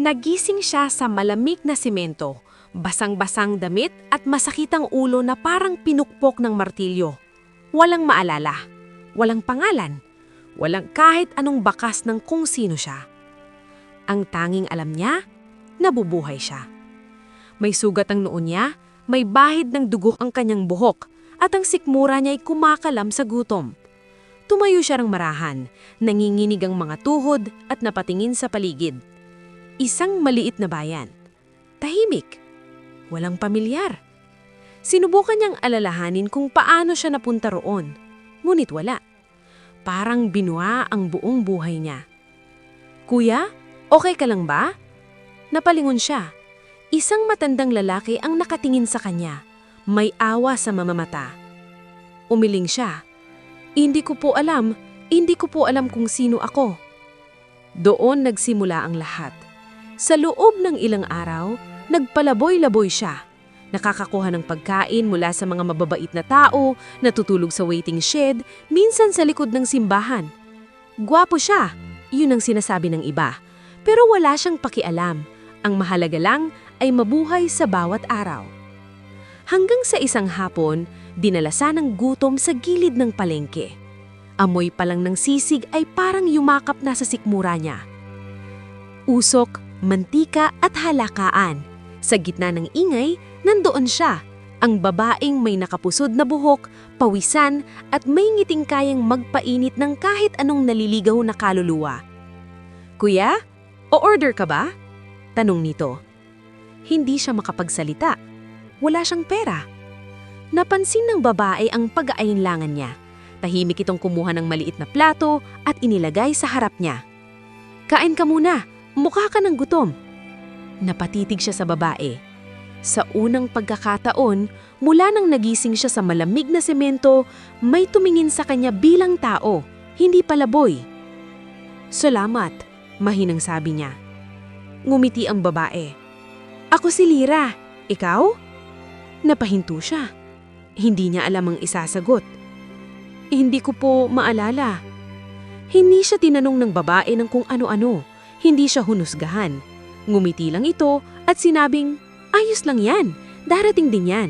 Nagising siya sa malamig na simento, basang-basang damit at masakitang ulo na parang pinukpok ng martilyo. Walang maalala, walang pangalan, walang kahit anong bakas ng kung sino siya. Ang tanging alam niya, nabubuhay siya. May sugat ang noon niya, may bahid ng dugo ang kanyang buhok, at ang sikmura niya ay kumakalam sa gutom. Tumayo siya ng marahan, nanginginig ang mga tuhod at napatingin sa paligid. Isang maliit na bayan. Tahimik. Walang pamilyar. Sinubukan niyang alalahanin kung paano siya napunta roon. Ngunit wala. Parang binuha ang buong buhay niya. "Kuya, okay ka lang ba?" Napalingon siya. Isang matandang lalaki ang nakatingin sa kanya. May awa sa mamamata. Umiling siya. Hindi ko po alam kung sino ako." Doon nagsimula ang lahat. Sa loob ng ilang araw, nagpalaboy-laboy siya. Nakakakuha ng pagkain mula sa mga mababait na tao, natutulog sa waiting shed, minsan sa likod ng simbahan. Gwapo siya, yun ang sinasabi ng iba. Pero wala siyang pakialam. Ang mahalaga lang ay mabuhay sa bawat araw. Hanggang sa isang hapon, dinalasan ng gutom sa gilid ng palengke. Amoy pa lang ng sisig ay parang yumakap na sa sikmura niya. Usok, mantika at halakaan. Sa gitna ng ingay, nandoon siya, ang babaeng may nakapusod na buhok, pawisan at may ngiting kayang magpainit ng kahit anong naliligaw na kaluluwa. "Kuya, o-order ka ba?" tanong nito. Hindi siya makapagsalita. Wala siyang pera. Napansin ng babae ang pag-aalinlangan niya. Tahimik itong kumuha ng maliit na plato at inilagay sa harap niya. "Kain ka muna. Mukha ka ng gutom." Napatitig siya sa babae. Sa unang pagkakataon, mula nang nagising siya sa malamig na semento, may tumingin sa kanya bilang tao, hindi palaboy. "Salamat," mahinang sabi niya. Ngumiti ang babae. "Ako si Lyra. Ikaw?" Napahinto siya. Hindi niya alam ang isasagot. "Hindi ko po maalala." Hindi siya tinanong ng babae ng kung ano-ano. Hindi siya hunusgahan. Ngumiti lang ito at sinabing, "Ayos lang yan, darating din yan."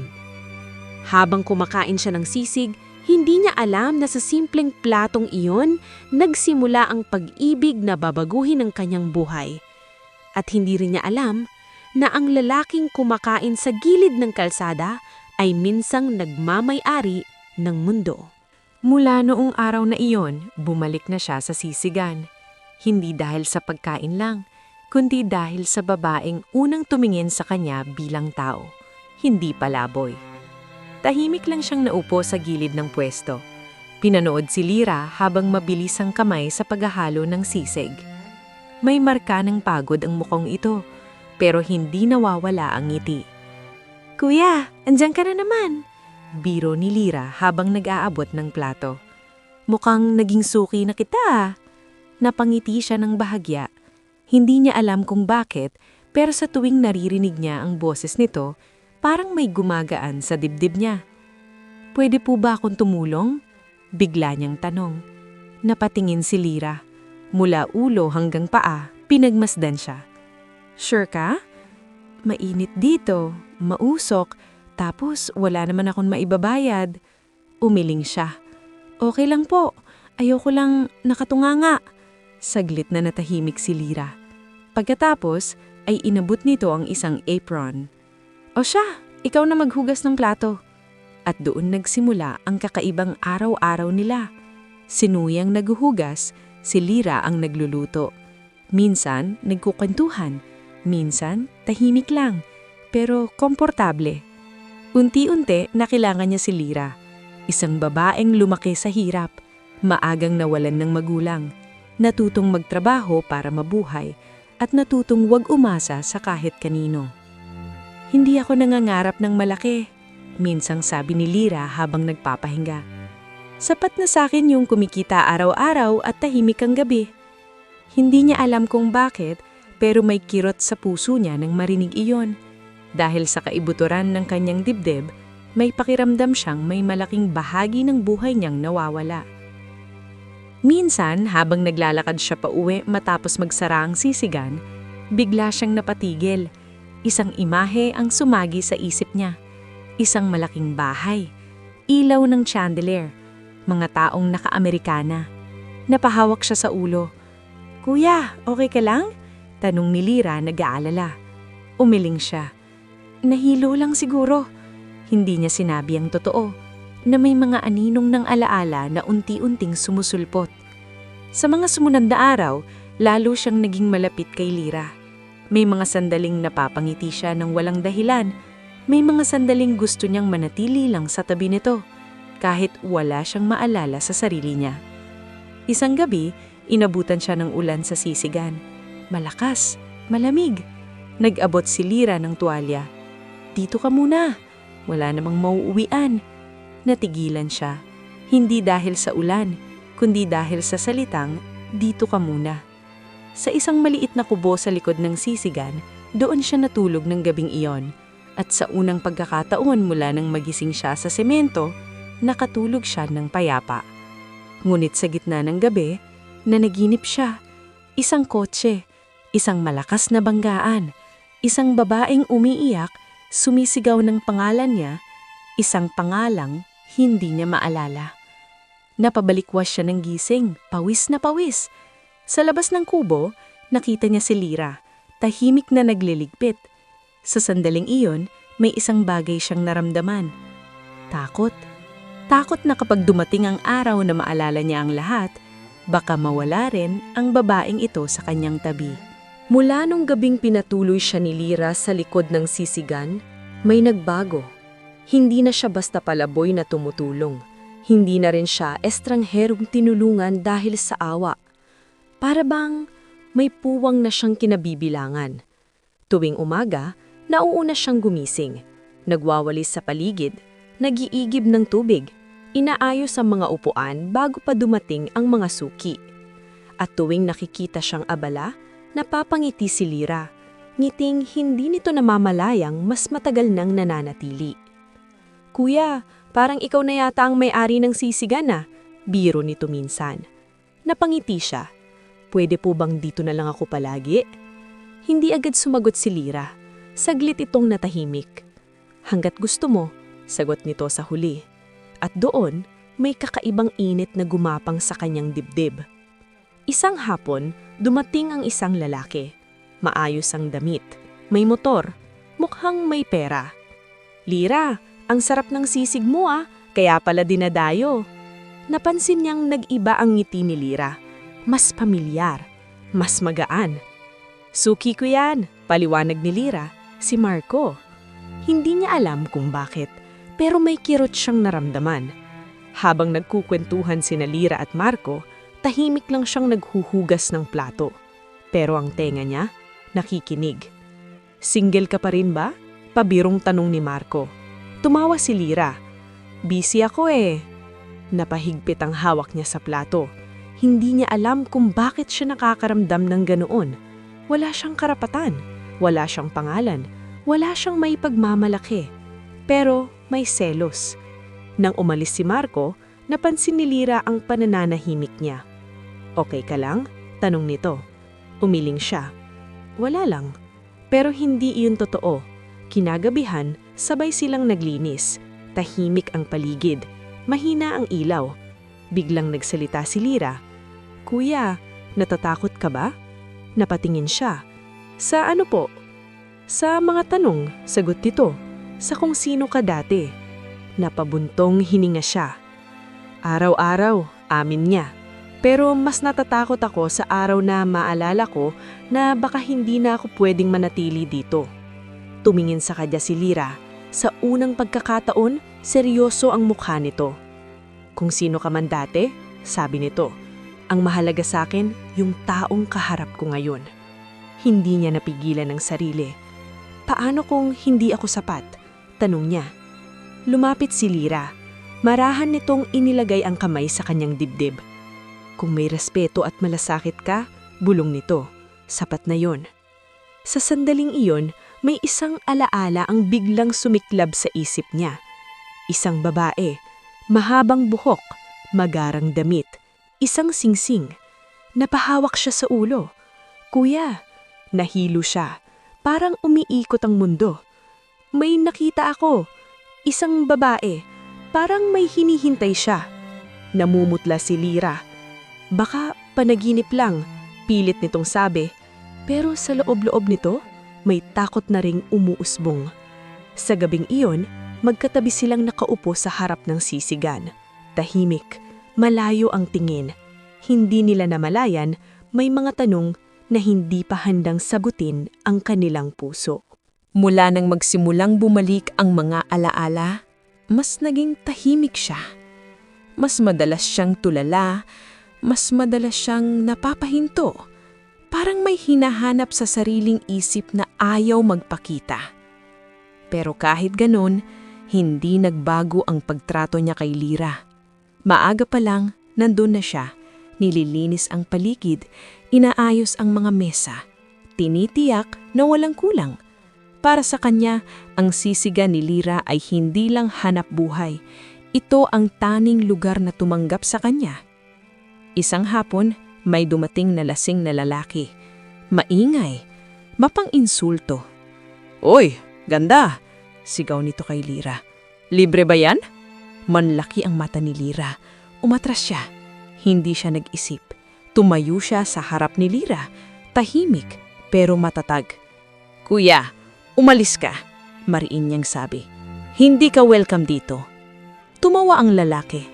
Habang kumakain siya ng sisig, hindi niya alam na sa simpleng platong iyon, nagsimula ang pag-ibig na babaguhin ang kanyang buhay. At hindi rin niya alam na ang lalaking kumakain sa gilid ng kalsada ay minsang nagmamay-ari ng mundo. Mula noong araw na iyon, bumalik na siya sa sisigan. Hindi dahil sa pagkain lang, kundi dahil sa babaeng unang tumingin sa kanya bilang tao, hindi palaboy. Tahimik lang siyang naupo sa gilid ng pwesto. Pinanood si Lyra habang mabilis ang kamay sa paghahalo ng sisig. May marka ng pagod ang mukhang ito, pero hindi nawawala ang ngiti. "Kuya, andyan ka na naman," biro ni Lyra habang nag-aabot ng plato. "Mukhang naging suki na kita." Napangiti siya ng bahagya. Hindi niya alam kung bakit, pero sa tuwing naririnig niya ang boses nito, parang may gumagaan sa dibdib niya. "Pwede po ba akong tumulong?" Bigla niyang tanong. Napatingin si Lyra. Mula ulo hanggang paa, pinagmasdan siya. "Sure ka? Mainit dito, mausok, tapos wala naman akong maibabayad." Umiling siya. "Okay lang po, ayoko lang nakatunganga." Saglit na natahimik si Lyra. Pagkatapos ay inabot nito ang isang apron. "O siya, ikaw na maghugas ng plato." At doon nagsimula ang kakaibang araw-araw nila. Sinuyang naghuhugas, si Lyra ang nagluluto. Minsan nagkukwentuhan, minsan tahimik lang, pero komportable. Unti-unti nakilala niya si Lyra, isang babaeng lumaki sa hirap, maagang nawalan ng magulang, natutong magtrabaho para mabuhay, at natutong wag umasa sa kahit kanino. "Hindi ako nangangarap ng malaki," minsang sabi ni Lyra habang nagpapahinga. "Sapat na sa akin yung kumikita araw-araw at tahimik ang gabi." Hindi niya alam kung bakit, pero may kirot sa puso niya nang marinig iyon. Dahil sa kaibuturan ng kanyang dibdib, may pakiramdam siyang may malaking bahagi ng buhay niyang nawawala. Minsan, habang naglalakad siya pauwi matapos magsara ang sisigan, Bigla siyang napatigil. Isang imahe ang sumagi sa isip niya. Isang malaking bahay. Ilaw ng chandelier. Mga taong naka-Amerikana. Napahawak siya sa ulo. "Kuya, okay ka lang?" Tanong ni Lyra nag-aalala. Umiling siya. "Nahilo lang siguro." Hindi niya sinabi ang totoo, na may mga aninong ng alaala na unti-unting sumusulpot. Sa mga sumunod na araw, lalo siyang naging malapit kay Lyra. May mga sandaling napapangiti siya ng walang dahilan. May mga sandaling gusto niyang manatili lang sa tabi nito, kahit wala siyang maalala sa sarili niya. Isang gabi, inabutan siya ng ulan sa sisigan. Malakas, malamig. Nag-abot si Lyra ng tuwalya. "Dito ka muna. Wala namang mauuwian." Natigilan siya. Hindi dahil sa ulan, kundi dahil sa salitang, "Dito ka muna." Sa isang maliit na kubo sa likod ng sisigan, doon siya natulog ng gabing iyon. At sa unang pagkakataon mula nang magising siya sa semento, nakatulog siya ng payapa. Ngunit sa gitna ng gabi, nanaginip siya. Isang kotse, isang malakas na banggaan, isang babaeng umiiyak, sumisigaw ng pangalan niya, isang pangalang hindi niya maalala. Napabalikwas siya ng gising, pawis na pawis. Sa labas ng kubo, nakita niya si Lyra, tahimik na nagliligpit. Sa sandaling iyon, may isang bagay siyang naramdaman. Takot. Takot na kapag dumating ang araw na maalala niya ang lahat, baka mawala rin ang babaeng ito sa kanyang tabi. Mula nung gabing pinatuloy siya ni Lyra sa likod ng sisigan, may nagbago. Hindi na siya basta palaboy na tumutulong. Hindi na rin siya estrangherong tinulungan dahil sa awa. Para bang may puwang na siyang kinabibilangan. Tuwing umaga, nauuna siyang gumising. Nagwawalis sa paligid, nag-iigib ng tubig, inaayos ang mga upuan bago pa dumating ang mga suki. At tuwing nakikita siyang abala, napapangiti si Lyra. Ngiting hindi nito namamalayang mas matagal nang nananatili. "Kuya, parang ikaw na yata ang may-ari ng sisigan na," biro nito minsan. Napangiti siya. "Pwede po bang dito na lang ako palagi?" Hindi agad sumagot si Lyra. Saglit itong natahimik. "Hanggat gusto mo," sagot nito sa huli. At doon, may kakaibang init na gumapang sa kanyang dibdib. Isang hapon, dumating ang isang lalaki. Maayos ang damit, may motor, mukhang may pera. "Lyra, ang sarap ng sisig mo kaya pala dinadayo." Napansin niyang nag-iba ang ngiti ni Lyra. Mas pamilyar, mas magaan. "Suki ko yan," paliwanag ni Lyra, "si Marco." Hindi niya alam kung bakit, pero may kirot siyang naramdaman. Habang nagkukwentuhan sina Lyra at Marco, tahimik lang siyang naghuhugas ng plato. Pero ang tenga niya, nakikinig. "Single ka pa rin ba?" Pabirong tanong ni Marco. Tumawa si Lyra. "Busy ako eh." Napahigpit ang hawak niya sa plato. Hindi niya alam kung bakit siya nakakaramdam ng ganoon. Wala siyang karapatan, wala siyang pangalan, wala siyang may pagmamalaki. Pero may selos. Nang umalis si Marco, napansin ni Lyra ang panananahimik niya. "Okay ka lang?" tanong nito. Umiling siya. "Wala lang." Pero hindi iyon totoo. Kinagabihan, sabay silang naglinis. Tahimik ang paligid. Mahina ang ilaw. Biglang nagsalita si Lyra. "Kuya, natatakot ka ba?" Napatingin siya. "Sa ano po?" "Sa mga tanong," sagot nito. "Sa kung sino ka dati." Napabuntong hininga siya. "Araw-araw," amin niya. "Pero mas natatakot ako sa araw na maalala ko na baka hindi na ako pwedeng manatili dito." Tumingin sa kanya si Lyra. Sa unang pagkakataon, seryoso ang mukha nito. "Kung sino ka man dati," sabi nito, "ang mahalaga sa akin, yung taong kaharap ko ngayon." Hindi niya napigilan ang sarili. "Paano kung hindi ako sapat?" tanong niya. Lumapit si Lyra. Marahan nitong inilagay ang kamay sa kanyang dibdib. "Kung may respeto at malasakit ka," bulong nito, "sapat na yon." Sa sandaling iyon, may isang alaala ang biglang sumiklab sa isip niya. Isang babae, mahabang buhok, magarang damit, isang singsing. Napahawak siya sa ulo. "Kuya, Nahilo siya. Parang umiikot ang mundo. May nakita ako. Isang babae. Parang may hinihintay siya. Namumutla si Lyra. Baka panaginip lang, pilit nitong sabi. Pero sa loob-loob nito, may takot na ring umuusbong. Sa gabing iyon, magkatabi silang nakaupo sa harap ng sisigan. Tahimik, malayo ang tingin. Hindi nila namalayan, may mga tanong na hindi pa handang sagutin ang kanilang puso. Mula nang magsimulang bumalik ang mga alaala, mas naging tahimik siya. Mas madalas siyang tulala, mas madalas siyang napapahinto. Parang may hinahanap sa sariling isip na ayaw magpakita. Pero kahit ganun, hindi nagbago ang pagtrato niya kay Lyra. Maaga pa lang, nandun na siya. Nililinis ang paligid, inaayos ang mga mesa. Tinitiyak na walang kulang. Para sa kanya, ang sisiga ni Lyra ay hindi lang hanap buhay. Ito ang taning lugar na tumanggap sa kanya. Isang hapon, may dumating na lasing na lalaki. Maingay, mapang-insulto. "Oy, ganda!" sigaw nito kay Lyra. "Libre ba yan?" Manlaki ang mata ni Lyra. Umatras siya. Hindi siya nag-isip. Tumayo siya sa harap ni Lyra. Tahimik, pero matatag. "Kuya, umalis ka," mariin niyang sabi. "Hindi ka welcome dito." Tumawa ang lalaki.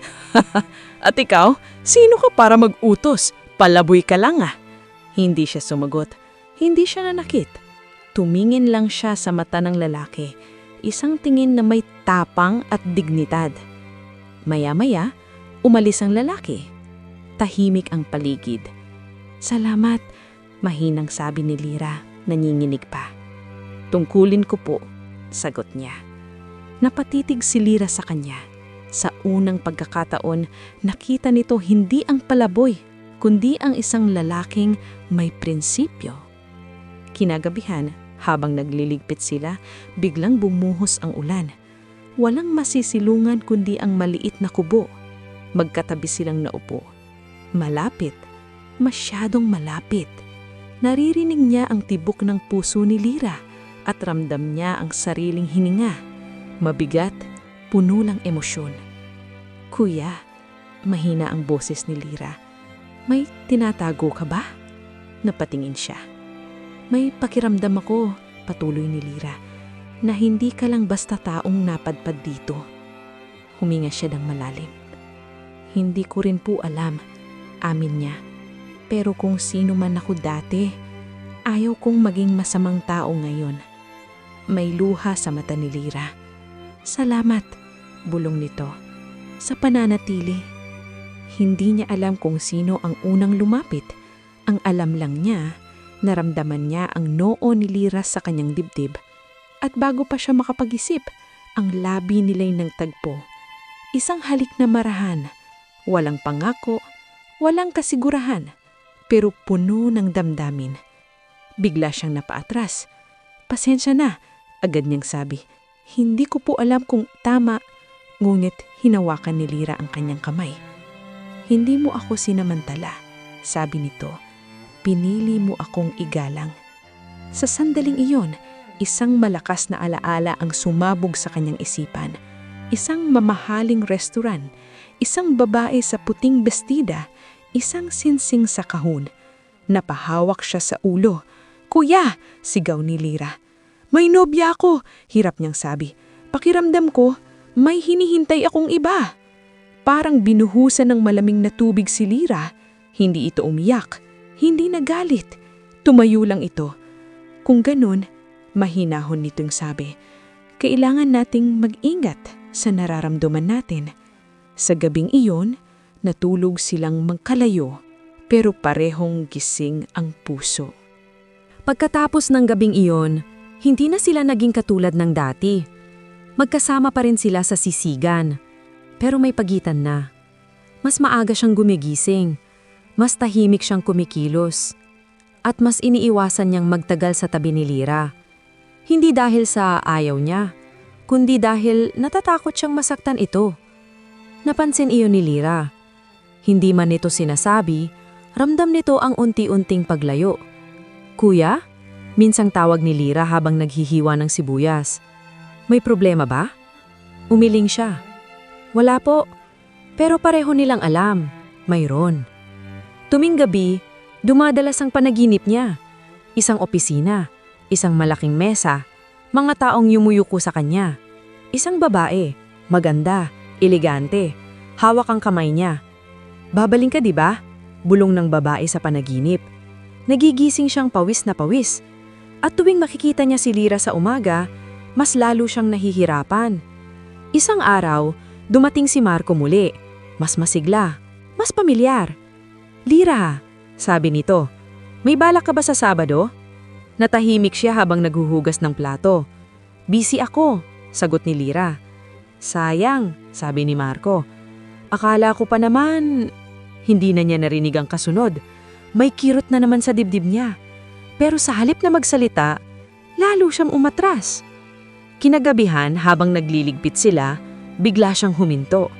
"At ikaw, sino ka para mag-utos? Palaboy ka lang ah." Hindi siya sumagot. Hindi siya nanakit. Tumingin lang siya sa mata ng lalaki. Isang tingin na may tapang at dignidad. Maya-maya, umalis ang lalaki. Tahimik ang paligid. "Salamat," mahinang sabi ni Lyra, nanginginig pa. "Tungkulin ko po," sagot niya. Napatitig si Lyra sa kanya. Sa unang pagkakataon, nakita nito hindi ang palaboy, kundi ang isang lalaking may prinsipyo. Kinagabihan, habang nagliligpit sila, biglang bumuhos ang ulan. Walang masisilungan kundi ang maliit na kubo. Magkatabi silang naupo. Malapit, masyadong malapit. Naririnig niya ang tibok ng puso ni Lyra at ramdam niya ang sariling hininga. Mabigat, puno ng emosyon. "Kuya," mahina ang boses ni Lyra. "May tinatago ka ba?" Napatingin siya. "May pakiramdam ako," patuloy ni Lyra, "na hindi ka lang basta taong napadpad dito." Huminga siya ng malalim. "Hindi ko rin po alam," amin niya. "Pero kung sino man ako dati, ayaw kong maging masamang tao ngayon." May luha sa mata ni Lyra. "Salamat," bulong nito, "sa pananatili." Hindi niya alam kung sino ang unang lumapit. Ang alam lang niya, naramdaman niya ang noo ni Lyra sa kanyang dibdib. At bago pa siya makapag-isip, ang labi nila'y nagtagpo. Isang halik na marahan, walang pangako, walang kasigurahan, pero puno ng damdamin. Bigla siyang napaatras. "Pasensya na," agad niyang sabi. "Hindi ko po alam kung tama." Ngunit hinawakan ni Lyra ang kanyang kamay. "Hindi mo ako sinamantala," sabi nito. "Pinili mo akong igalang." Sa sandaling iyon, isang malakas na alaala ang sumabog sa kanyang isipan. Isang mamahaling restaurant, isang babae sa puting bestida, isang sinsing sa kahon. Napahawak siya sa ulo. "Kuya!" sigaw ni Lyra. "May nobya ako," hirap niyang sabi. "Pakiramdam ko, may hinihintay akong iba." Parang binuhusan ng malamig na tubig si Lyra. Hindi ito umiyak, hindi nagalit. Tumayo lang ito. Kung ganun, mahinahon nitong sabi, "Kailangan nating mag-ingat sa nararamdaman natin." Sa gabing iyon, natulog silang magkalayo, pero parehong gising ang puso. Pagkatapos ng gabing iyon, hindi na sila naging katulad ng dati. Magkasama pa rin sila sa sisigan. Pero may pagitan na. Mas maaga siyang gumigising. Mas tahimik siyang kumikilos. At mas iniiwasan niyang magtagal sa tabi ni Lyra. Hindi dahil sa ayaw niya, kundi dahil natatakot siyang masaktan ito. Napansin iyon ni Lyra. Hindi man nito sinasabi, ramdam nito ang unti-unting paglayo. "Kuya?" Minsang tawag ni Lira habang naghihiwa ng sibuyas. May problema ba? Umiling siya. Wala po. Pero pareho nilang alam. Mayroon. Tuming gabi, dumadalas ang panaginip niya. Isang opisina, isang malaking mesa, mga taong yumuyuko sa kanya. Isang babae, maganda, elegante, hawak ang kamay niya. Babaling ka, di ba? Bulong ng babae sa panaginip. Nagigising siyang pawis na pawis. At tuwing makikita niya si Lira sa umaga, mas lalo siyang nahihirapan. Isang araw, dumating si Marco muli. Mas masigla, mas pamilyar. Lira, sabi nito, may balak ka ba sa Sabado? Natahimik siya habang naghuhugas ng plato. Busy ako, sagot ni Lira. Sayang, sabi ni Marco. Akala ko pa naman, hindi na niya narinig ang kasunod. May kirot na naman sa dibdib niya. Pero sa halip na magsalita, lalo siyang umatras. Kinagabihan habang nagliligpit sila, bigla siyang huminto.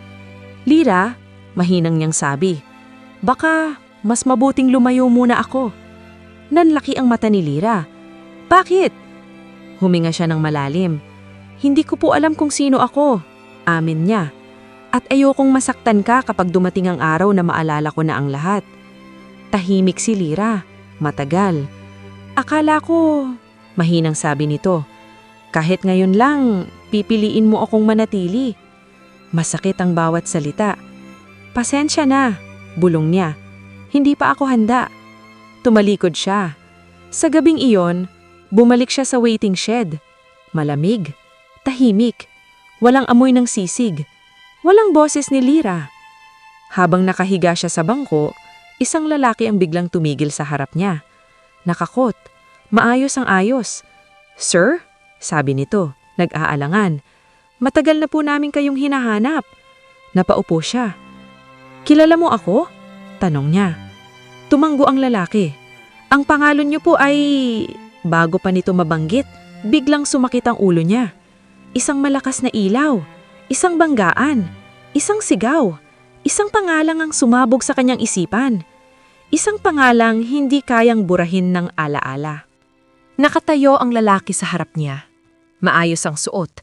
Lira, mahinang niyang sabi, baka mas mabuting lumayo muna ako. Nanlaki ang mata ni Lira. Bakit? Huminga siya ng malalim. Hindi ko po alam kung sino ako, amin niya. At ayokong masaktan ka kapag dumating ang araw na maalala ko na ang lahat. Tahimik si Lira, matagal. Akala ko, mahinang sabi nito, kahit ngayon lang, pipiliin mo akong manatili. Masakit ang bawat salita. Pasensya na, bulong niya. Hindi pa ako handa. Tumalikod siya. Sa gabing iyon, bumalik siya sa waiting shed. Malamig, tahimik, walang amoy ng sisig, walang boses ni Lira. Habang nakahiga siya sa bangko, isang lalaki ang biglang tumigil sa harap niya. Nakakot, maayos ang ayos. Sir? Sabi nito, nag-aalangan. Matagal na po namin kayong hinahanap. Napaupo siya. Kilala mo ako? Tanong niya. Tumanggo ang lalaki. Ang pangalan niyo po ay... Bago pa nito mabanggit, biglang sumakit ang ulo niya. Isang malakas na ilaw, isang banggaan, isang sigaw, isang pangalang ang sumabog sa kanyang isipan. Isang pangalang hindi kayang burahin ng alaala. Nakatayo ang lalaki sa harap niya. Maayos ang suot,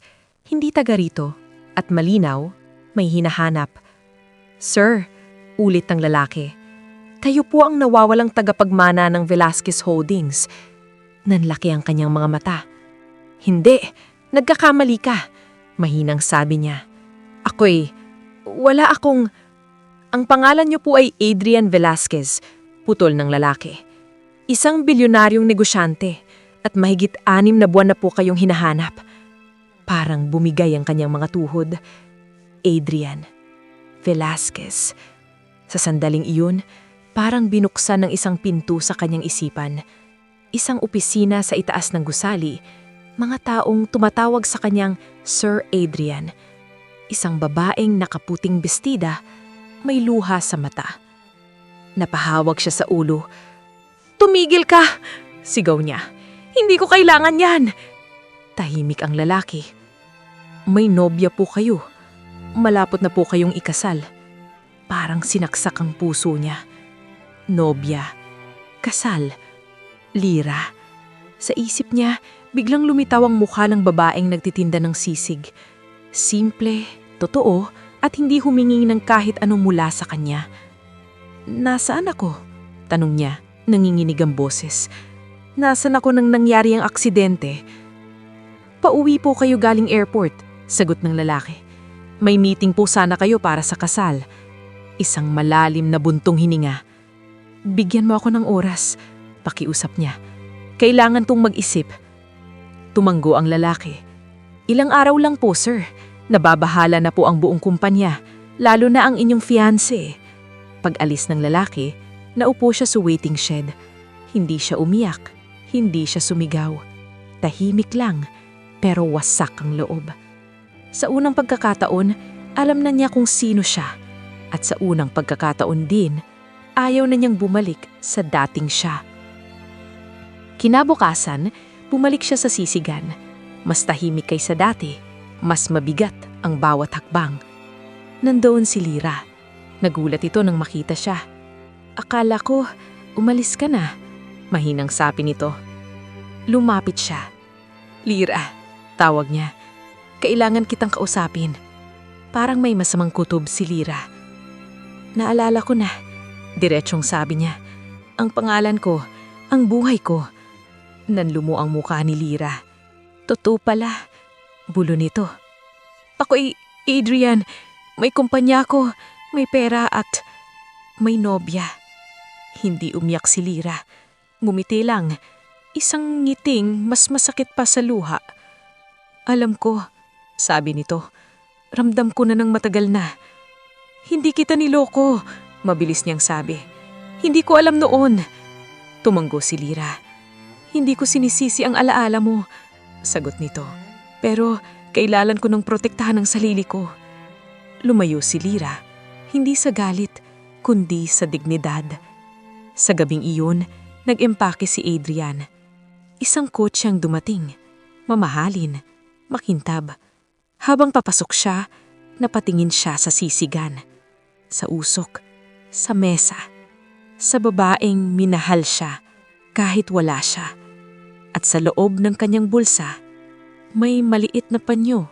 hindi taga rito, at malinaw, may hinahanap. Sir, ulit ng lalaki, kayo po ang nawawalang tagapagmana ng Velasquez Holdings. Nanlaki ang kanyang mga mata. Hindi, nagkakamali ka, mahinang sabi niya. Wala akong... Ang pangalan niyo po ay Adrian Velasquez, putol ng lalaki. Isang bilyonaryong negosyante at mahigit 6 na buwan na po kayong hinahanap. Parang bumigay ang kanyang mga tuhod. Adrian Velasquez. Sa sandaling iyon, parang binuksan ng isang pinto sa kanyang isipan. Isang opisina sa itaas ng gusali, mga taong tumatawag sa kanyang Sir Adrian. Isang babaeng nakaputing bestida, may luha sa mata. Napahawag siya sa ulo. Tumigil ka! Sigaw niya. Hindi ko kailangan yan! Tahimik ang lalaki. May nobya po kayo. Malapot na po kayong ikasal. Parang sinaksak ang puso niya. Nobya. Kasal. Lira. Sa isip niya, biglang lumitaw ang mukha ng babaeng nagtitinda ng sisig. Simple, totoo, at hindi humingi ng kahit anong mula sa kanya. Nasaan ako? Tanong niya, nanginginig ang boses. Nasaan ako nang nangyari ang aksidente? Pauwi po kayo galing airport, sagot ng lalaki. May meeting po sana kayo para sa kasal. Isang malalim na buntong hininga. Bigyan mo ako ng oras, pakiusap niya. Kailangan kong mag-isip. Tumanggo ang lalaki. Ilang araw lang po, sir. Nababahala na po ang buong kumpanya, lalo na ang inyong fiancé. Pag-alis ng lalaki, naupo siya sa waiting shed. Hindi siya umiyak, hindi siya sumigaw. Tahimik lang, pero wasak ang loob. Sa unang pagkakataon, alam na niya kung sino siya. At sa unang pagkakataon din, ayaw na niyang bumalik sa dating siya. Kinabukasan, bumalik siya sa sisigan. Mas tahimik kaysa dati, mas mabigat ang bawat hakbang. Nandoon si Lira. Nagulat ito nang makita siya. Akala ko, umalis ka na. Mahinang sabi nito. Lumapit siya. "Lyra," tawag niya. "Kailangan kitang kausapin." Parang may masamang kutob si Lyra. "Naalala ko na," diretsyong sabi niya. "Ang pangalan ko, ang buhay ko." Nanlumo ang mukha ni Lyra. "Totoo pala," bulo nito. "Ako'y Adrian. May kumpanya ko, may pera at may nobya." Hindi umiyak si Lyra. Ngumiti lang. Isang ngiting mas masakit pa sa luha. "Alam ko," sabi nito. "Ramdam ko na ng matagal na." "Hindi kita niloko," mabilis niyang sabi. "Hindi ko alam noon." Tumanggo si Lyra. "Hindi ko sinisisi ang alaala mo," sagot nito. "Pero kailangan ko ng protektahan ang sarili ko." Lumayo si Lyra, hindi sa galit, kundi sa dignidad. Sa gabing iyon, nag-empake si Adrian. Isang kotseng dumating, mamahalin, makintab. Habang papasok siya, napatingin siya sa sisigan, sa usok, sa mesa, sa babaeng minahal siya kahit wala siya. At sa loob ng kanyang bulsa, may maliit na panyo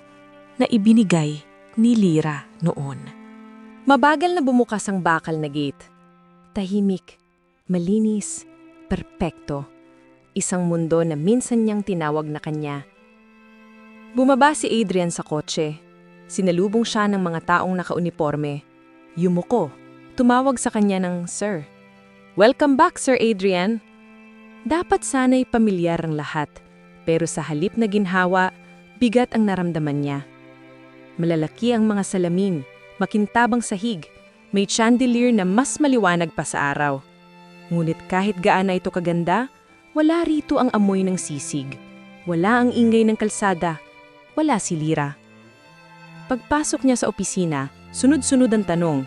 na ibinigay ni Lyra noon. Mabagal na bumukas ang bakal na gate. Tahimik, malinis, perpekto. Isang mundo na minsan niyang tinawag na kanya. Bumaba si Adrian sa kotse. Sinalubong siya ng mga taong nakauniforme. Yumuko, tumawag sa kanya ng Sir. "Welcome back, Sir Adrian." Dapat sana'y pamilyar ang lahat, pero sa halip na ginhawa, bigat ang naramdaman niya. Malalaki ang mga salamin, makintabang sahig, may chandelier na mas maliwanag pa sa araw. Ngunit kahit gaano ito kaganda, wala rito ang amoy ng sisig. Wala ang ingay ng kalsada. Wala si Lyra. Pagpasok niya sa opisina, sunod-sunod ang tanong.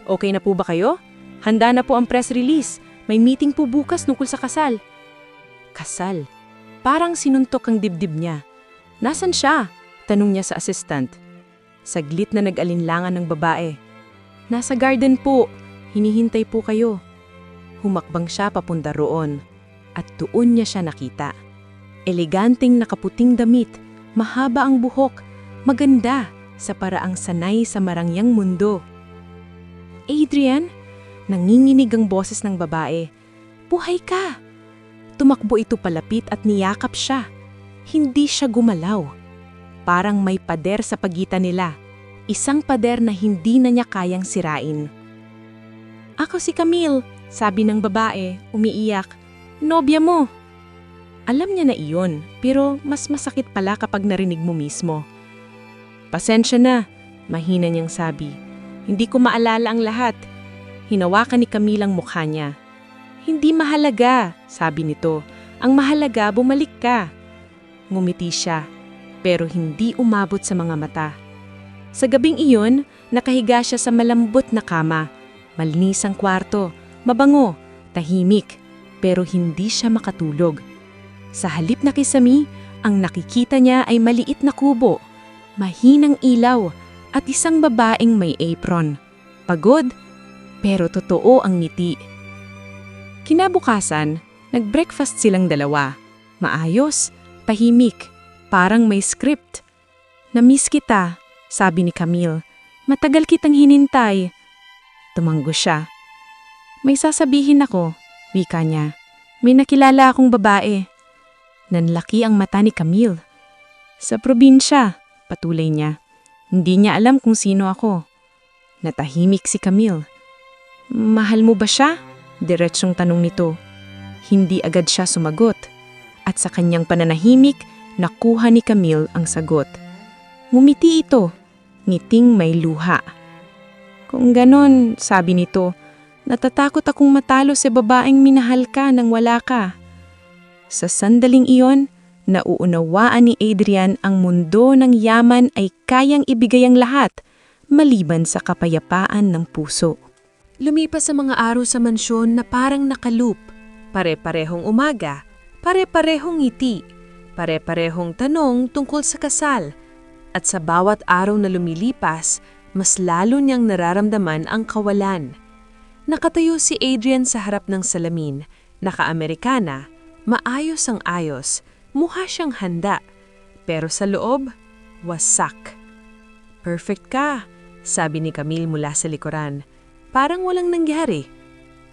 "Okay na po ba kayo? Handa na po ang press release. May meeting po bukas tungkol sa kasal." Kasal. Parang sinuntok ang dibdib niya. "Nasaan siya?" tanong niya sa assistant. Saglit na nag-alinlangan ng babae. "Nasa garden po. Hinihintay po kayo." Humakbang siya papunta roon. At doon niya siya nakita. Eleganteng nakaputing damit, mahaba ang buhok, maganda sa paraang sanay sa marangyang mundo. "Adrian?" Nanginginig ang boses ng babae. "Buhay ka!" Tumakbo ito palapit at niyakap siya. Hindi siya gumalaw. Parang may pader sa pagitan nila. Isang pader na hindi na niya kayang sirain. "Ako si Camille," sabi ng babae, umiiyak. "Nobya mo." Alam niya na iyon, pero mas masakit pala kapag narinig mo mismo. "Pasensya na," mahina niyang sabi. "Hindi ko maalala ang lahat." Hinawakan ni Camille ang mukha niya. "Hindi mahalaga," sabi nito. "Ang mahalaga, bumalik ka." Ngumiti siya, pero hindi umabot sa mga mata. Sa gabing iyon, nakahiga siya sa malambot na kama. Malinis ang kwarto, mabango, tahimik, pero hindi siya makatulog. Sa halip na kisami, ang nakikita niya ay maliit na kubo, mahinang ilaw, at isang babaeng may apron. Pagod, pero totoo ang ngiti. Kinabukasan, nag-breakfast silang dalawa. Maayos, tahimik, parang may script. "Namiss kita," sabi ni Camille. "Matagal kitang hinintay." Tumanggo siya. "May sasabihin ako," wika niya. "May nakilala akong babae." Nanlaki ang mata ni Camille. "Sa probinsya," patuloy niya. "Hindi niya alam kung sino ako." Natahimik si Camille. "Mahal mo ba siya?" Diretsyong tanong nito. Hindi agad siya sumagot. At sa kanyang pananahimik, nakuha ni Camille ang sagot. Ngumiti ito, ngiting may luha. "Kung ganon," sabi nito, "natatakot akong matalo sa babaeng minahal ka nang wala ka." Sa sandaling iyon, nauunawaan ni Adrian ang mundo ng yaman ay kayang ibigay ang lahat, maliban sa kapayapaan ng puso. Lumipas sa mga araw sa mansyon na parang nakaloop. Pare-parehong umaga, pare-parehong ngiti, pare-parehong tanong tungkol sa kasal. At sa bawat araw na lumilipas, mas lalo niyang nararamdaman ang kawalan. Nakatayo si Adrian sa harap ng salamin, naka-Amerikana, Maayos ang ayos, mukha siyang handa. Pero sa loob, wasak. "Perfect ka," sabi ni Camille mula sa likuran. Parang walang nangyari.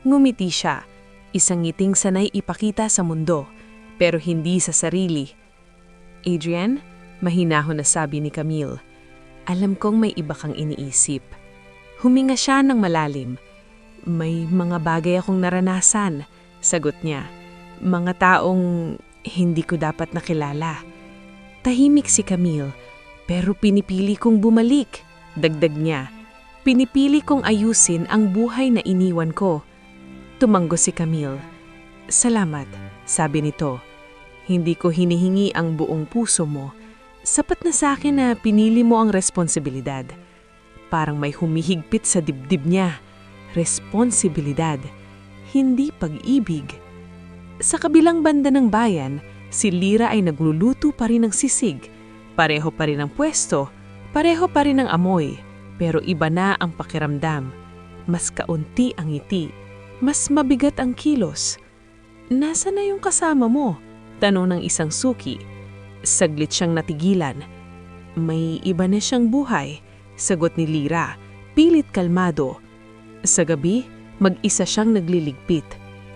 Ngumiti siya, isang ngiting sanay ipakita sa mundo, pero hindi sa sarili. "Adrian," mahinahon na sabi ni Camille, "alam kong may iba kang iniisip." Huminga siya ng malalim. "May mga bagay akong naranasan," sagot niya. "Mga taong hindi ko dapat nakilala." Tahimik si Camille, pero pinipili kong bumalik, dagdag niya. "Pinipili kong ayusin ang buhay na iniwan ko." Tumango si Camille. "Salamat," sabi nito. "Hindi ko hinihingi ang buong puso mo. Sapat na sa akin na pinili mo ang responsibilidad." Parang may humihigpit sa dibdib niya. Responsibilidad, hindi pag-ibig. Sa kabilang banda ng bayan, si Lyra ay nagluluto pa rin ng sisig. Pareho pa rin ang pwesto, pareho pa rin ang amoy, pero iba na ang pakiramdam. Mas kaunti ang ngiti, mas mabigat ang kilos. "Nasaan na yung kasama mo?" tanong ng isang suki. Saglit siyang natigilan. "May iba na siyang buhay," sagot ni Lyra, pilit kalmado. Sa gabi, mag-isa siyang nagliligpit.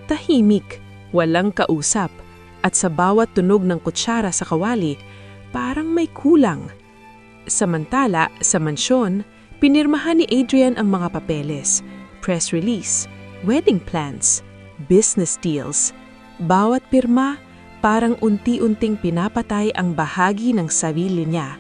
Tahimik, walang kausap, at sa bawat tunog ng kutsara sa kawali, parang may kulang. Samantala, sa mansyon, pinirmahan ni Adrian ang mga papeles, press release, wedding plans, business deals. Bawat pirma, parang unti-unting pinapatay ang bahagi ng sarili niya.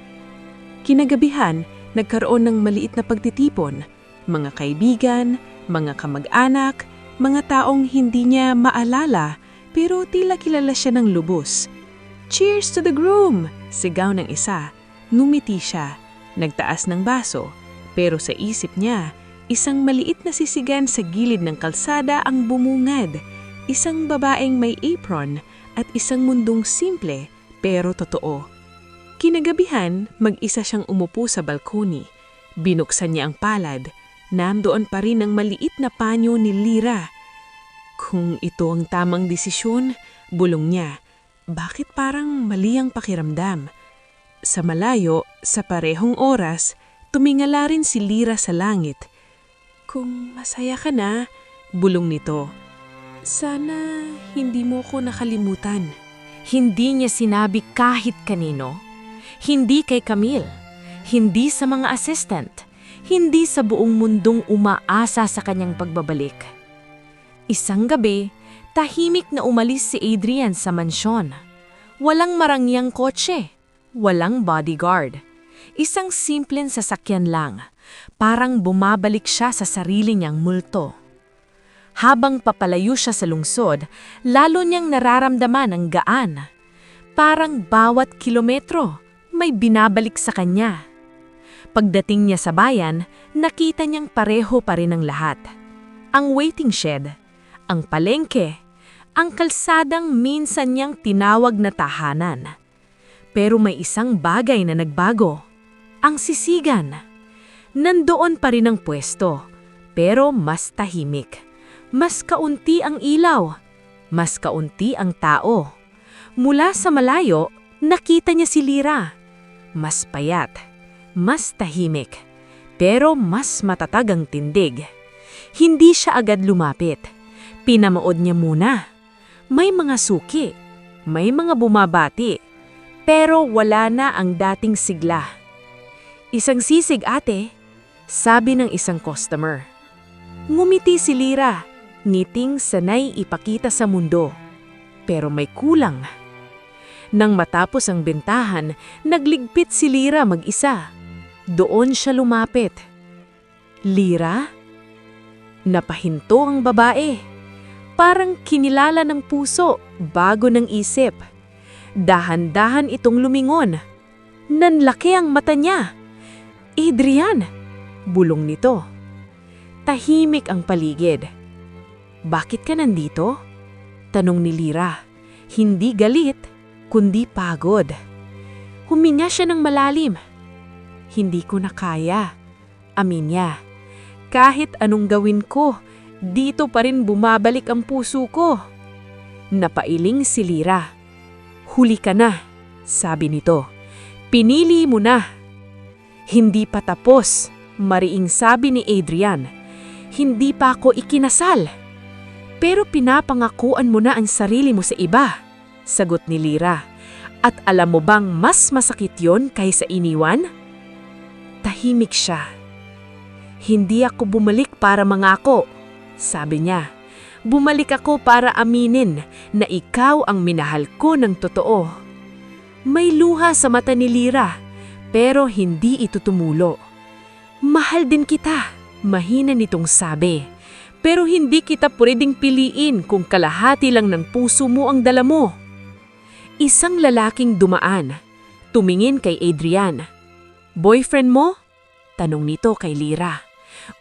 Kinagabihan, nagkaroon ng maliit na pagtitipon, mga kaibigan, mga kamag-anak, mga taong hindi niya maalala pero tila kilala siya ng lubos. "Cheers to the groom!" sigaw ng isa. Ngumiti siya, nagtaas ng baso, pero sa isip niya, isang maliit na sisigan sa gilid ng kalsada ang bumungad. Isang babaeng may apron at isang mundong simple pero totoo. Kinagabihan, mag-isa siyang umupo sa balkoni. Binuksan niya ang palad. Nandoon pa rin ang maliit na panyo ni Lyra. Kung ito ang tamang desisyon, bulong niya, bakit parang mali ang pakiramdam? Sa malayo, sa parehong oras, tumingala rin si Lyra sa langit. "Kung masaya ka na," bulong nito, "sana hindi mo ko nakalimutan." Hindi niya sinabi kahit kanino. Hindi kay Camille. Hindi sa mga assistant. Hindi sa buong mundong umaasa sa kanyang pagbabalik. Isang gabi, tahimik na umalis si Adrian sa mansyon. Walang marangyang kotse, walang bodyguard. Isang simpleng sasakyan lang, parang bumabalik siya sa sarili niyang multo. Habang papalayo siya sa lungsod, lalo niyang nararamdaman ang gaan. Parang bawat kilometro, may binabalik sa kanya. Pagdating niya sa bayan, nakita niyang pareho pa rin ang lahat. Ang waiting shed, ang palengke, ang kalsadang minsan niyang tinawag na tahanan. Pero may isang bagay na nagbago. Ang sisigan. Nandoon pa rin ang pwesto, pero mas tahimik. Mas kaunti ang ilaw, mas kaunti ang tao. Mula sa malayo, nakita niya si Lyra. Mas payat, mas tahimik, pero mas matatag ang tindig. Hindi siya agad lumapit. Pinamaod niya muna. May mga suki, may mga bumabati, pero wala na ang dating sigla. "Isang sisig, ate," sabi ng isang customer. Ngumiti si Lyra, ngiting sanay ipakita sa mundo. Pero may kulang. Nang matapos ang bentahan, nagligpit si Lyra mag-isa. Doon siya lumapit. "Lyra?" Napahinto ang babae. Parang kinilala ng puso bago ng isip. Dahan-dahan itong lumingon. Nanlaki ang mata niya. "Adrian!" bulong nito. Tahimik ang paligid. "Bakit ka nandito?" tanong ni Lyra. Hindi galit, kundi pagod. Huminga siya ng malalim. "Hindi ko na kaya," amin niya. "Kahit anong gawin ko, dito pa rin bumabalik ang puso ko." Napailing si Lyra. "Huli ka na," sabi nito. "Pinili mo na." "Hindi pa tapos," mariing sabi ni Adrian. "Hindi pa ako ikinasal." "Pero pinapangakuan mo na ang sarili mo sa iba," sagot ni Lyra. "At alam mo bang mas masakit yon kaysa iniwan?" Tahimik siya. "Hindi ako bumalik para mangako," sabi niya. "Bumalik ako para aminin na ikaw ang minahal ko ng totoo." May luha sa mata ni Lyra, pero hindi ito tumulo. "Mahal din kita," mahina nitong sabi. "Pero hindi kita pwedeng piliin kung kalahati lang ng puso mo ang dala mo." Isang lalaking dumaan, tumingin kay Adrian. "Boyfriend mo?" tanong nito kay Lyra.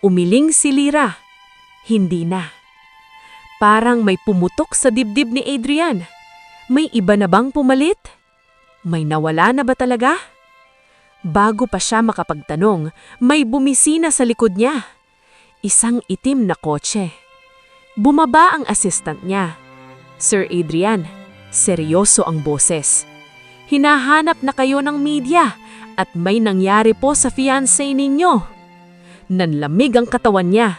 Umiling si Lyra. Hindi na. Parang may pumutok sa dibdib ni Adrian. May iba na bang pumalit? May nawala na ba talaga? Bago pa siya makapagtanong, may bumisina sa likod niya. Isang itim na kotse. Bumaba ang assistant niya. "Sir Adrian," seryoso ang boses. "Hinahanap na kayo ng media at may nangyari po sa fiancé ninyo." Nanlamig ang katawan niya.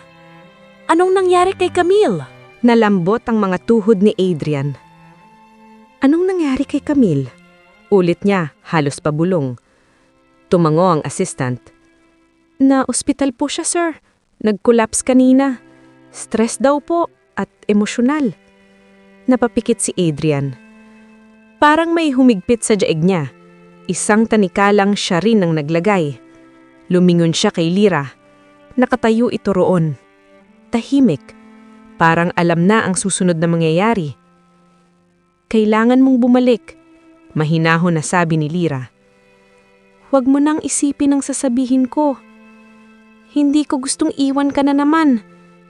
"Anong nangyari kay Camille?" Nalambot ang mga tuhod ni Adrian. "Anong nangyari kay Camille?" Ulit niya, halos pabulong. Tumango ang assistant. "Na ospital po siya, sir. Nag-collapse kanina. Stress daw po at emosyonal." Napapikit si Adrian. Parang may humigpit sa daig niya. Isang tanikalang siya rin ang naglagay. Lumingon siya kay Lyra. Nakatayo ito roon. Tahimik. Parang alam na ang susunod na mangyayari. "Kailangan mong bumalik," mahinahon na sabi ni Lyra. "Huwag mo nang isipin ang sasabihin ko. Hindi ko gustong iwan ka na naman,"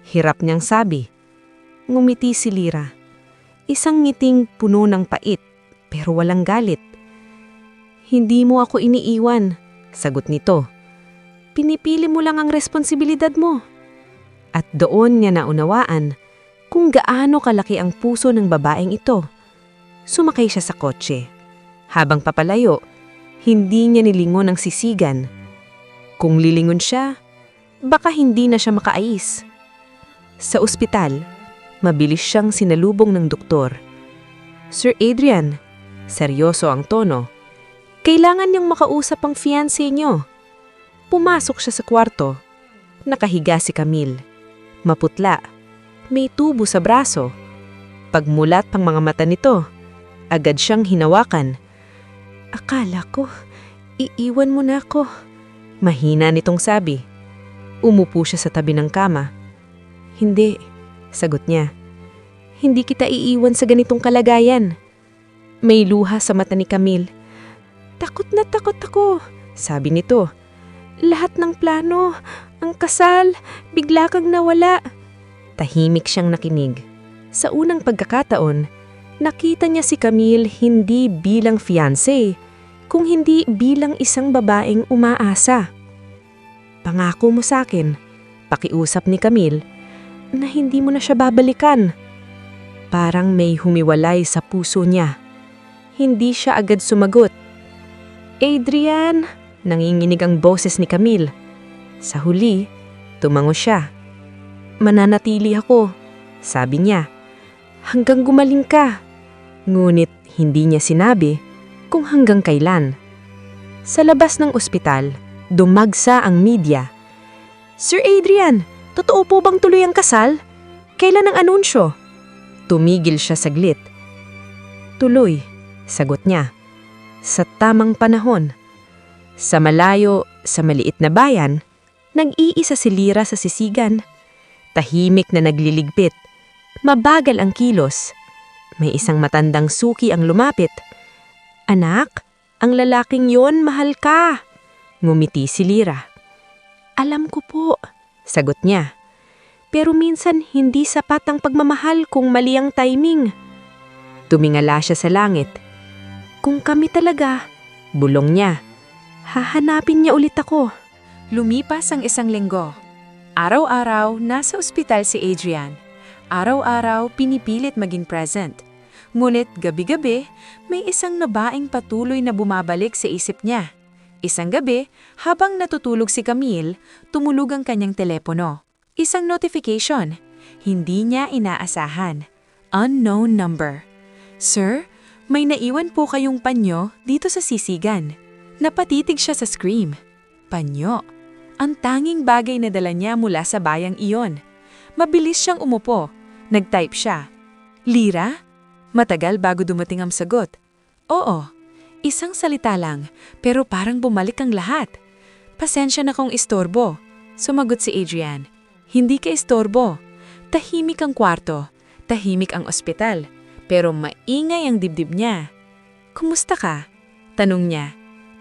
hirap niyang sabi. Ngumiti si Lyra. Isang ngiting puno ng pait, pero walang galit. "Hindi mo ako iniiwan," sagot nito. "Pinipili mo lang ang responsibilidad mo." At doon niya naunawaan kung gaano kalaki ang puso ng babaeng ito. Sumakay siya sa kotse. Habang papalayo, hindi niya nilingon ang sisigan. Kung lilingon siya, baka hindi na siya makaayos. Sa ospital, mabilis siyang sinalubong ng doktor. "Sir Adrian," seryoso ang tono, "kailangan niyang makausap ang fiancé niyo." Pumasok siya sa kwarto. Nakahiga si Camille. Maputla. May tubo sa braso. Pagmulat pang mga mata nito, agad siyang hinawakan. "Akala ko, iiwan mo na ako," mahina nitong sabi. Umupo siya sa tabi ng kama. "Hindi," sagot niya. "Hindi kita iiwan sa ganitong kalagayan." May luha sa mata ni Camille. "Takot na takot ako," sabi nito. "Lahat ng plano, ang kasal, bigla kang nawala." Tahimik siyang nakinig. Sa unang pagkakataon, nakita niya si Camille hindi bilang fiancé, kung hindi bilang isang babaeng umaasa. "Pangako mo sa akin," pakiusap ni Camille, "na hindi mo na siya babalikan." Parang may humiwalay sa puso niya. Hindi siya agad sumagot. "Adrian," nanginginig ang boses ni Camille. Sa huli, tumango siya. "Mananatili ako," sabi niya, "hanggang gumaling ka." Ngunit hindi niya sinabi kung hanggang kailan. Sa labas ng ospital, dumagsa ang media. "Sir Adrian, totoo po bang tuloy ang kasal? Kailan ang anunsyo?" Tumigil siya saglit. "Tuloy," sagot niya. "Sa tamang panahon." Sa malayo, sa maliit na bayan, nag-iisa si Lyra sa sisigan. Tahimik na nagliligpit. Mabagal ang kilos. May isang matandang suki ang lumapit. "Anak, ang lalaking yon mahal ka." Ngumiti si Lyra. "Alam ko po," sagot niya. "Pero minsan hindi sapat ang pagmamahal kung mali ang timing." Tumingala siya sa langit. "Kung kami talaga," bulong niya, "hahanapin niya ulit ako." Lumipas ang isang linggo. Araw-araw, nasa ospital si Adrian. Araw-araw, pinipilit maging present. Ngunit gabi-gabi, may isang babaeng patuloy na bumabalik sa isip niya. Isang gabi, habang natutulog si Camille, tumulog ang kanyang telepono. Isang notification. Hindi niya inaasahan. Unknown number. Sir, may naiwan po kayong panyo dito sa sisigan. Napatitig siya sa scream. Panyo. Ang tanging bagay na dala niya mula sa bayang iyon. Mabilis siyang umupo. Nag-type siya. Lira? Matagal bago dumating ang sagot. Oo. Isang salita lang, pero parang bumalik ang lahat. Pasensya na kung istorbo. Sumagot si Adrian. Hindi ka istorbo. Tahimik ang kwarto. Tahimik ang ospital. Pero maingay ang dibdib niya. Kumusta ka? Tanong niya.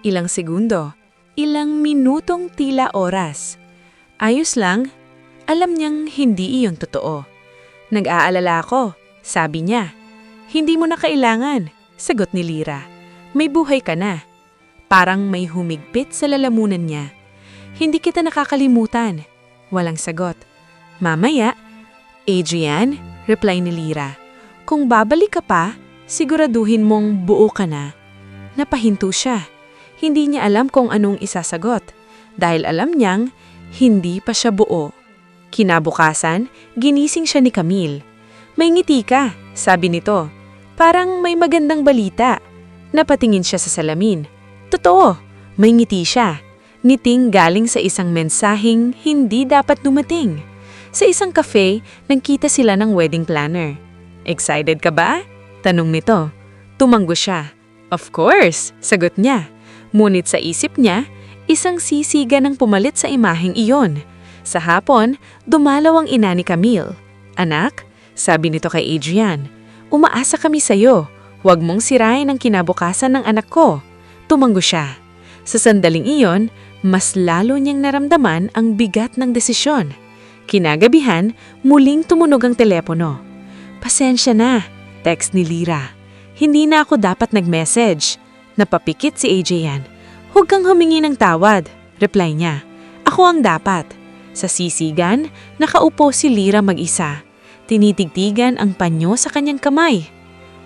Ilang segundo. Ilang minutong tila oras. Ayos lang. Alam niyang hindi iyon totoo. Nag-aalala ako, sabi niya. Hindi mo na kailangan, sagot ni Lira. May buhay ka na. Parang may humigpit sa lalamunan niya. Hindi kita nakakalimutan. Walang sagot. Mamaya, Adrian, reply ni Lira. Kung babalik ka pa, siguraduhin mong buo ka na. Napahinto siya. Hindi niya alam kung anong isasagot. Dahil alam niyang hindi pa siya buo. Kinabukasan, ginising siya ni Camille. May ngiti ka, sabi nito. Parang may magandang balita. Napatingin siya sa salamin. Totoo, may ngiti siya. Ngiting galing sa isang mensaheng hindi dapat dumating. Sa isang cafe, nagkita sila ng wedding planner. Excited ka ba? Tanong nito. Tumanggo siya. Of course, sagot niya. Ngunit sa isip niya, isang sisiga ng pumalit sa imaheng iyon. Sa hapon, dumalaw ang ina ni Camille. Anak, sabi nito kay Adrian, umaasa kami sa'yo. Huwag mong sirain ang kinabukasan ng anak ko. Tumanggo siya. Sa sandaling iyon, mas lalo niyang naramdaman ang bigat ng desisyon. Kinagabihan, muling tumunog ang telepono. Pasensya na, text ni Lira. Hindi na ako dapat nag-message. Napapikit si Adrian. Huwag kang humingi ng tawad, reply niya. Ako ang dapat. Sa sisigan, nakaupo si Lira mag-isa. Tinitigtigan ang panyo sa kanyang kamay.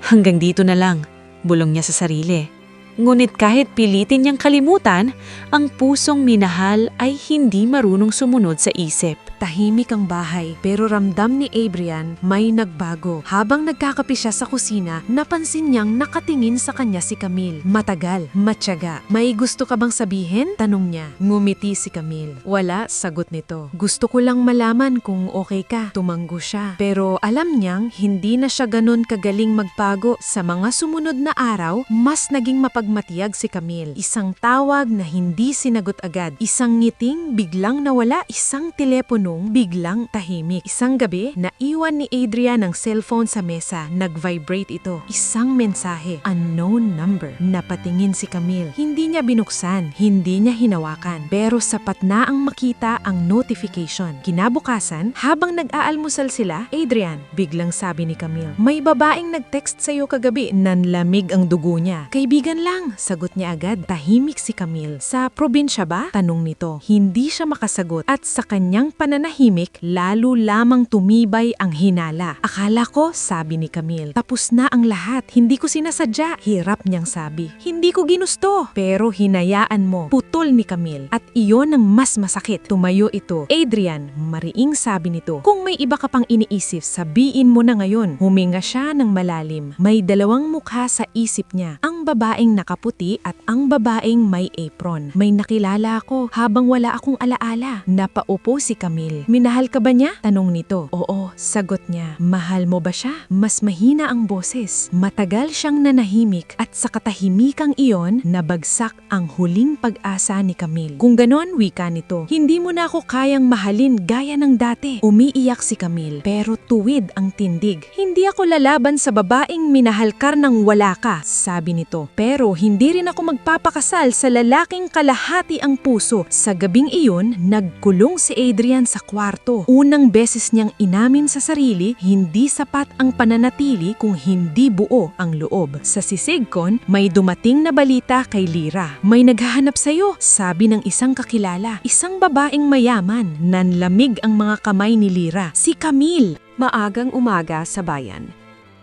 Hanggang dito na lang, bulong niya sa sarili. Ngunit kahit pilitin niyang kalimutan, ang pusong minahal ay hindi marunong sumunod sa isip. Tahimik ang bahay, pero ramdam ni Adrian may nagbago. Habang nagkakape siya sa kusina, napansin niyang nakatingin sa kanya si Camille. Matagal, matyaga. May gusto ka bang sabihin? Tanong niya. Ngumiti si Camille. Wala, sagot nito. Gusto ko lang malaman kung okay ka. Tumanggo siya. Pero alam niyang hindi na siya ganun kagaling magpago. Sa mga sumunod na araw, mas naging mapagmatiyag si Camille. Isang tawag na hindi sinagot agad. Isang ngiting biglang nawala. Isang telepono biglang tahimik. Isang gabi, naiwan ni Adrian ang cellphone sa mesa. Nag-vibrate ito. Isang mensahe. Unknown number. Napatingin si Camille. Hindi niya binuksan. Hindi niya hinawakan. Pero sapat na ang makita ang notification. Kinabukasan, habang nag-aalmusal sila, Adrian, biglang sabi ni Camille, may babaeng nag-text sa'yo kagabi. Nanlamig ang dugo niya. Kaibigan lang, sagot niya agad. Tahimik si Camille. Sa probinsya ba? Tanong nito. Hindi siya makasagot at sa kanyang pananahimik, lalo lamang tumibay ang hinala. Akala ko, sabi ni Camille, tapos na ang lahat. Hindi ko sinasadya. Hirap niyang sabi. Hindi ko ginusto. Pero hinayaan mo. Putol ni Camille. At iyon ang mas masakit. Tumayo ito. Adrian, mariing sabi nito, kung may iba ka pang iniisip, sabihin mo na ngayon. Huminga siya ng malalim. May dalawang mukha sa isip niya. Ang babaeng nakaputi at ang babaeng may apron. May nakilala ako habang wala akong alaala. Napaupo si Camille. Minahal ka ba niya? Tanong nito. Oo, sagot niya. Mahal mo ba siya? Mas mahina ang boses. Matagal siyang nanahimik at sa katahimikang iyon, nabagsak ang huling pag-asa ni Camille. Kung ganon, wika nito, hindi mo na ako kayang mahalin gaya ng dati. Umiiyak si Camille, pero tuwid ang tindig. Hindi ako lalaban sa babaeng minahal ka nang wala ka, sabi nito. Pero hindi rin ako magpapakasal sa lalaking kalahati ang puso. Sa gabing iyon, nagkulong si Adrian sa kwarto. Unang beses niyang inamin sa sarili, hindi sapat ang pananatili kung hindi buo ang loob. Sa sisigkon, may dumating na balita kay Lira. May naghahanap sa'yo, sabi ng isang kakilala. Isang babaeng mayaman, nanlamig ang mga kamay ni Lira. Si Camille. Maagang umaga sa bayan.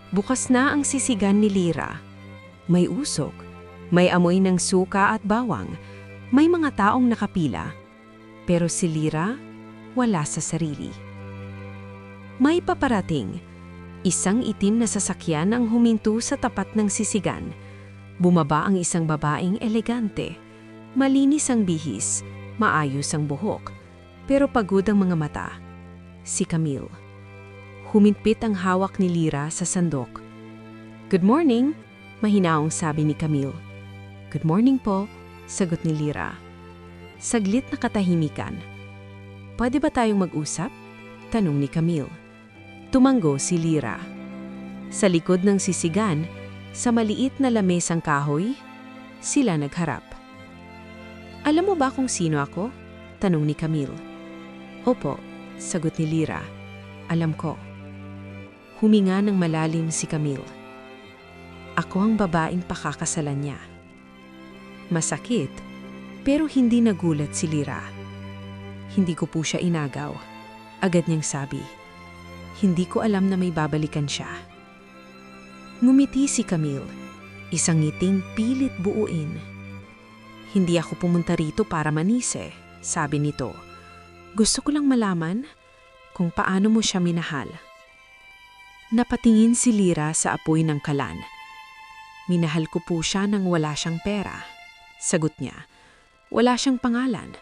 Bukas na ang sisigan ni Lira. May usok, may amoy ng suka at bawang, may mga taong nakapila. Pero si Lira, wala sa sarili. May paparating. Isang itim na sasakyan ang huminto sa tapat ng sisigan. Bumaba ang isang babaeng elegante. Malinis ang bihis, maayos ang buhok, pero pagod ang mga mata. Si Camille. Huminpit ang hawak ni Lira sa sandok. "Good morning," mahinaong sabi ni Camille. "Good morning po," sagot ni Lira. Saglit na katahimikan. "Pwede ba tayong mag-usap?" tanong ni Camille. Tumango si Lira. Sa likod ng sisigan, sa maliit na lamesang kahoy, sila nagharap. "Alam mo ba kung sino ako?" tanong ni Camille. "Opo," sagot ni Lira. "Alam ko." Huminga ng malalim si Camille. "Ako ang babaeng pakakasalan niya." Masakit, pero hindi nagulat si Lira. "Hindi ko po siya inagaw." Agad niyang sabi. "Hindi ko alam na may babalikan siya." Ngumiti si Camille, isang ngiting pilit buuin. "Hindi ako pumunta rito para manise," sabi nito. "Gusto ko lang malaman kung paano mo siya minahal." Napatingin si Lira sa apoy ng kalan. "Minahal ko po siya nang wala siyang pera," sagot niya. "Wala siyang pangalan,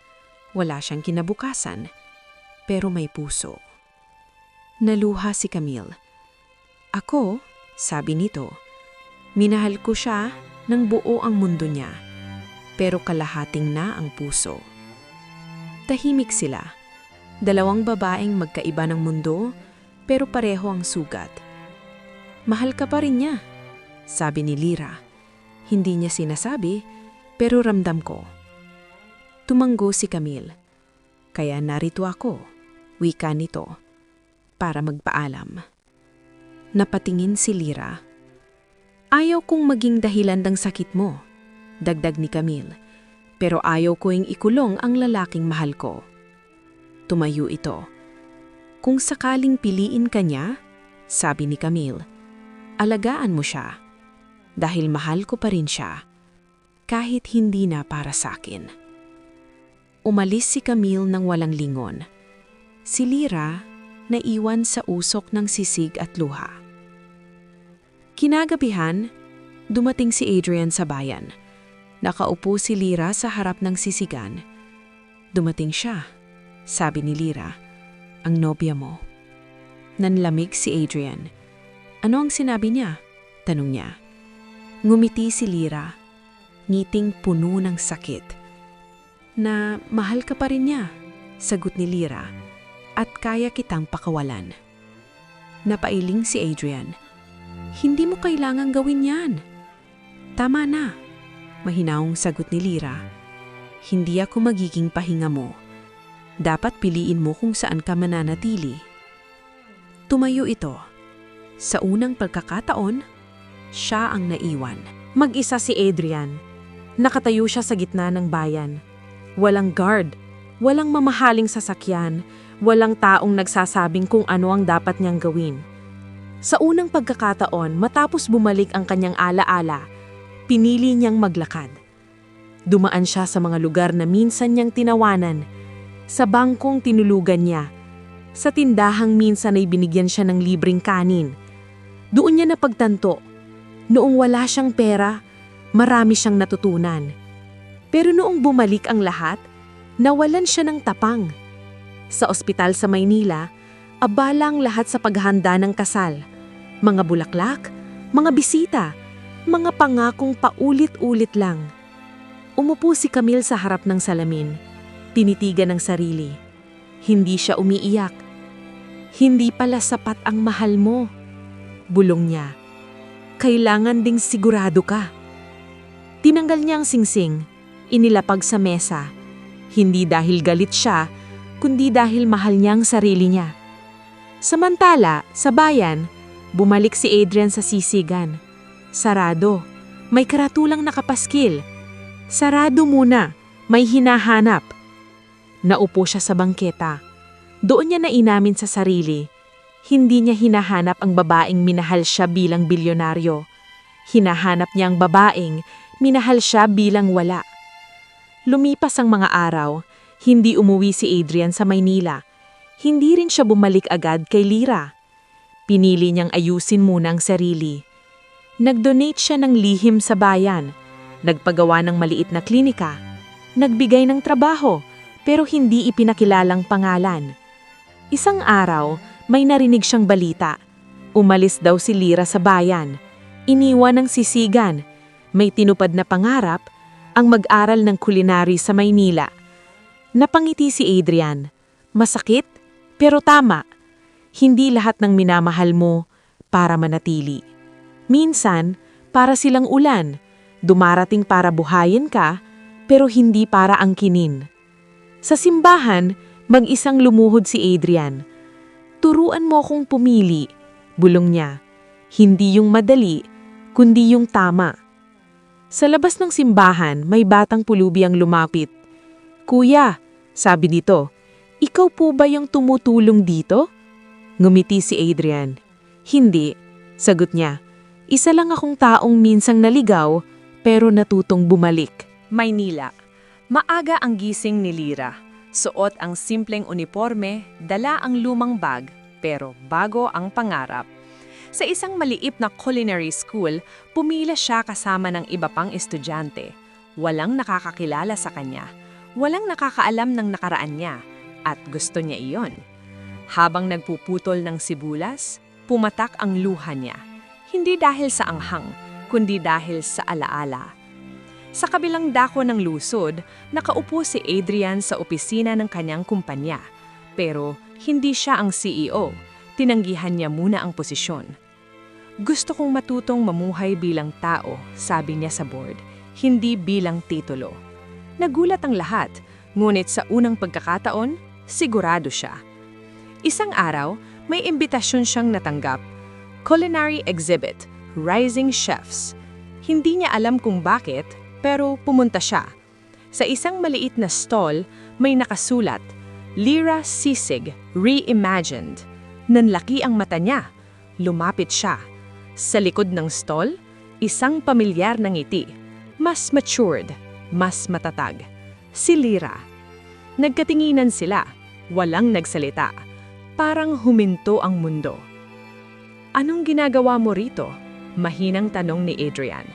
wala siyang kinabukasan, pero may puso." Naluha si Camille. "Ako," sabi nito, "minahal ko siya nang buo ang mundo niya, pero kalahating na ang puso." Tahimik sila. Dalawang babaeng magkaiba ng mundo, pero pareho ang sugat. "Mahal ka pa rin niya," sabi ni Lira. Hindi niya sinasabi, pero ramdam ko. Tumango si Camille. "Kaya narito ako," wika nito, "para magpaalam." Napatingin si Lira. "Ayaw kong maging dahilan ng sakit mo," dagdag ni Camille, "pero ayaw ko ikulong ang lalaking mahal ko." Tumayo ito. "Kung sakaling piliin ka niya," sabi ni Camille, "alagaan mo siya. Dahil mahal ko pa rin siya, kahit hindi na para sa akin." Umalis si Camille nang walang lingon. Si Lira naiwan sa usok ng sisig at luha. Kinagabihan, dumating si Adrian sa bayan. Nakaupo si Lira sa harap ng sisigan. "Dumating siya," sabi ni Lira, "ang nobya mo." Nanlamig si Adrian. "Ano ang sinabi niya?" tanong niya. Ngumiti si Lira, ngiting puno ng sakit. "Na mahal ka pa rin niya," sagot ni Lira, "at kaya kitang pakawalan." Napailing si Adrian. "Hindi mo kailangang gawin yan." "Tama na," mahinaong sagot ni Lira. "Hindi ako magiging pahinga mo. Dapat piliin mo kung saan ka mananatili." Tumayo ito. Sa unang pagkakataon, siya ang naiwan. Mag-isa si Adrian. Nakatayo siya sa gitna ng bayan. Walang guard, walang mamahaling sasakyan, walang taong nagsasabing kung ano ang dapat niyang gawin. Sa unang pagkakataon, matapos bumalik ang kanyang alaala, pinili niyang maglakad. Dumaan siya sa mga lugar na minsan niyang tinawanan, sa bangkong tinulugan niya, sa tindahang minsan ay binigyan siya ng libreng kanin. Doon niya napagtanto, noong wala siyang pera, marami siyang natutunan. Pero noong bumalik ang lahat, nawalan siya ng tapang. Sa ospital sa Maynila, abala ang lahat sa paghahanda ng kasal. Mga bulaklak, mga bisita, mga pangakong paulit-ulit lang. Umupo si Camille sa harap ng salamin, tinitigan ng sarili. Hindi siya umiiyak. "Hindi pala sapat ang mahal mo," bulong niya. "Kailangan ding sigurado ka." Tinanggal niya ang singsing, inilapag sa mesa. Hindi dahil galit siya, kundi dahil mahal niya ang sarili niya. Samantala, sa bayan, bumalik si Adrian sa sisigan. Sarado, may karatulang nakapaskil. Sarado muna, may hinahanap. Naupo siya sa bangketa. Doon niya nainamin sa sarili, Hindi niya hinahanap ang babaeng minahal siya bilang bilyonaryo. Hinahanap niya ang babaeng minahal siya bilang wala. Lumipas ang mga araw, hindi umuwi si Adrian sa Maynila. Hindi rin siya bumalik agad kay Lyra. Pinili niyang ayusin muna ang sarili. Nag-donate siya ng lihim sa bayan. Nagpagawa ng maliit na klinika. Nagbigay ng trabaho, pero hindi ipinakilalang pangalan. Isang araw, may narinig siyang balita. Umalis daw si Lyra sa bayan. Iniwan ng sisigan. May tinupad na pangarap, ang mag-aral ng culinary sa Maynila. Napangiti si Adrian. Masakit, pero tama. Hindi lahat ng minamahal mo para manatili. Minsan, para silang ulan. Dumarating para buhayin ka, pero hindi para angkinin. Sa simbahan, mag-isang lumuhod si Adrian. Turuan mo akong pumili, bulong niya. Hindi yung madali, kundi yung tama. Sa labas ng simbahan, may batang pulubi ang lumapit. Kuya, sabi nito, ikaw po ba yung tumutulong dito? Ngumiti si Adrian. Hindi, sagot niya. Isa lang akong taong minsang naligaw, pero natutong bumalik. Maynila. Maaga ang gising ni Lyra. Suot ang simpleng uniforme, dala ang lumang bag, pero bago ang pangarap. Sa isang maliit na culinary school, pumila siya kasama ng iba pang estudyante. Walang nakakakilala sa kanya, walang nakakaalam ng nakaraan niya, at gusto niya iyon. Habang nagpuputol ng sibulas, pumatak ang luha niya. Hindi dahil sa anghang, kundi dahil sa alaala. Sa kabilang dako ng lusod, nakaupo si Adrian sa opisina ng kanyang kumpanya. Pero hindi siya ang CEO. Tinanggihan niya muna ang posisyon. Gusto kong matutong mamuhay bilang tao, sabi niya sa board, hindi bilang titulo. Nagulat ang lahat, ngunit sa unang pagkakataon, sigurado siya. Isang araw, may imbitasyon siyang natanggap. Culinary exhibit, Rising Chefs. Hindi niya alam kung bakit, pero pumunta siya. Sa isang maliit na stall, may nakasulat, Lyra Sisig, Reimagined. Nanlaki ang mata niya. Lumapit siya. Sa likod ng stall, isang pamilyar na ngiti. Mas matured, mas matatag. Si Lyra. Nagkatinginan sila. Walang nagsalita. Parang huminto ang mundo. Anong ginagawa mo rito? Mahinang tanong ni Adrian.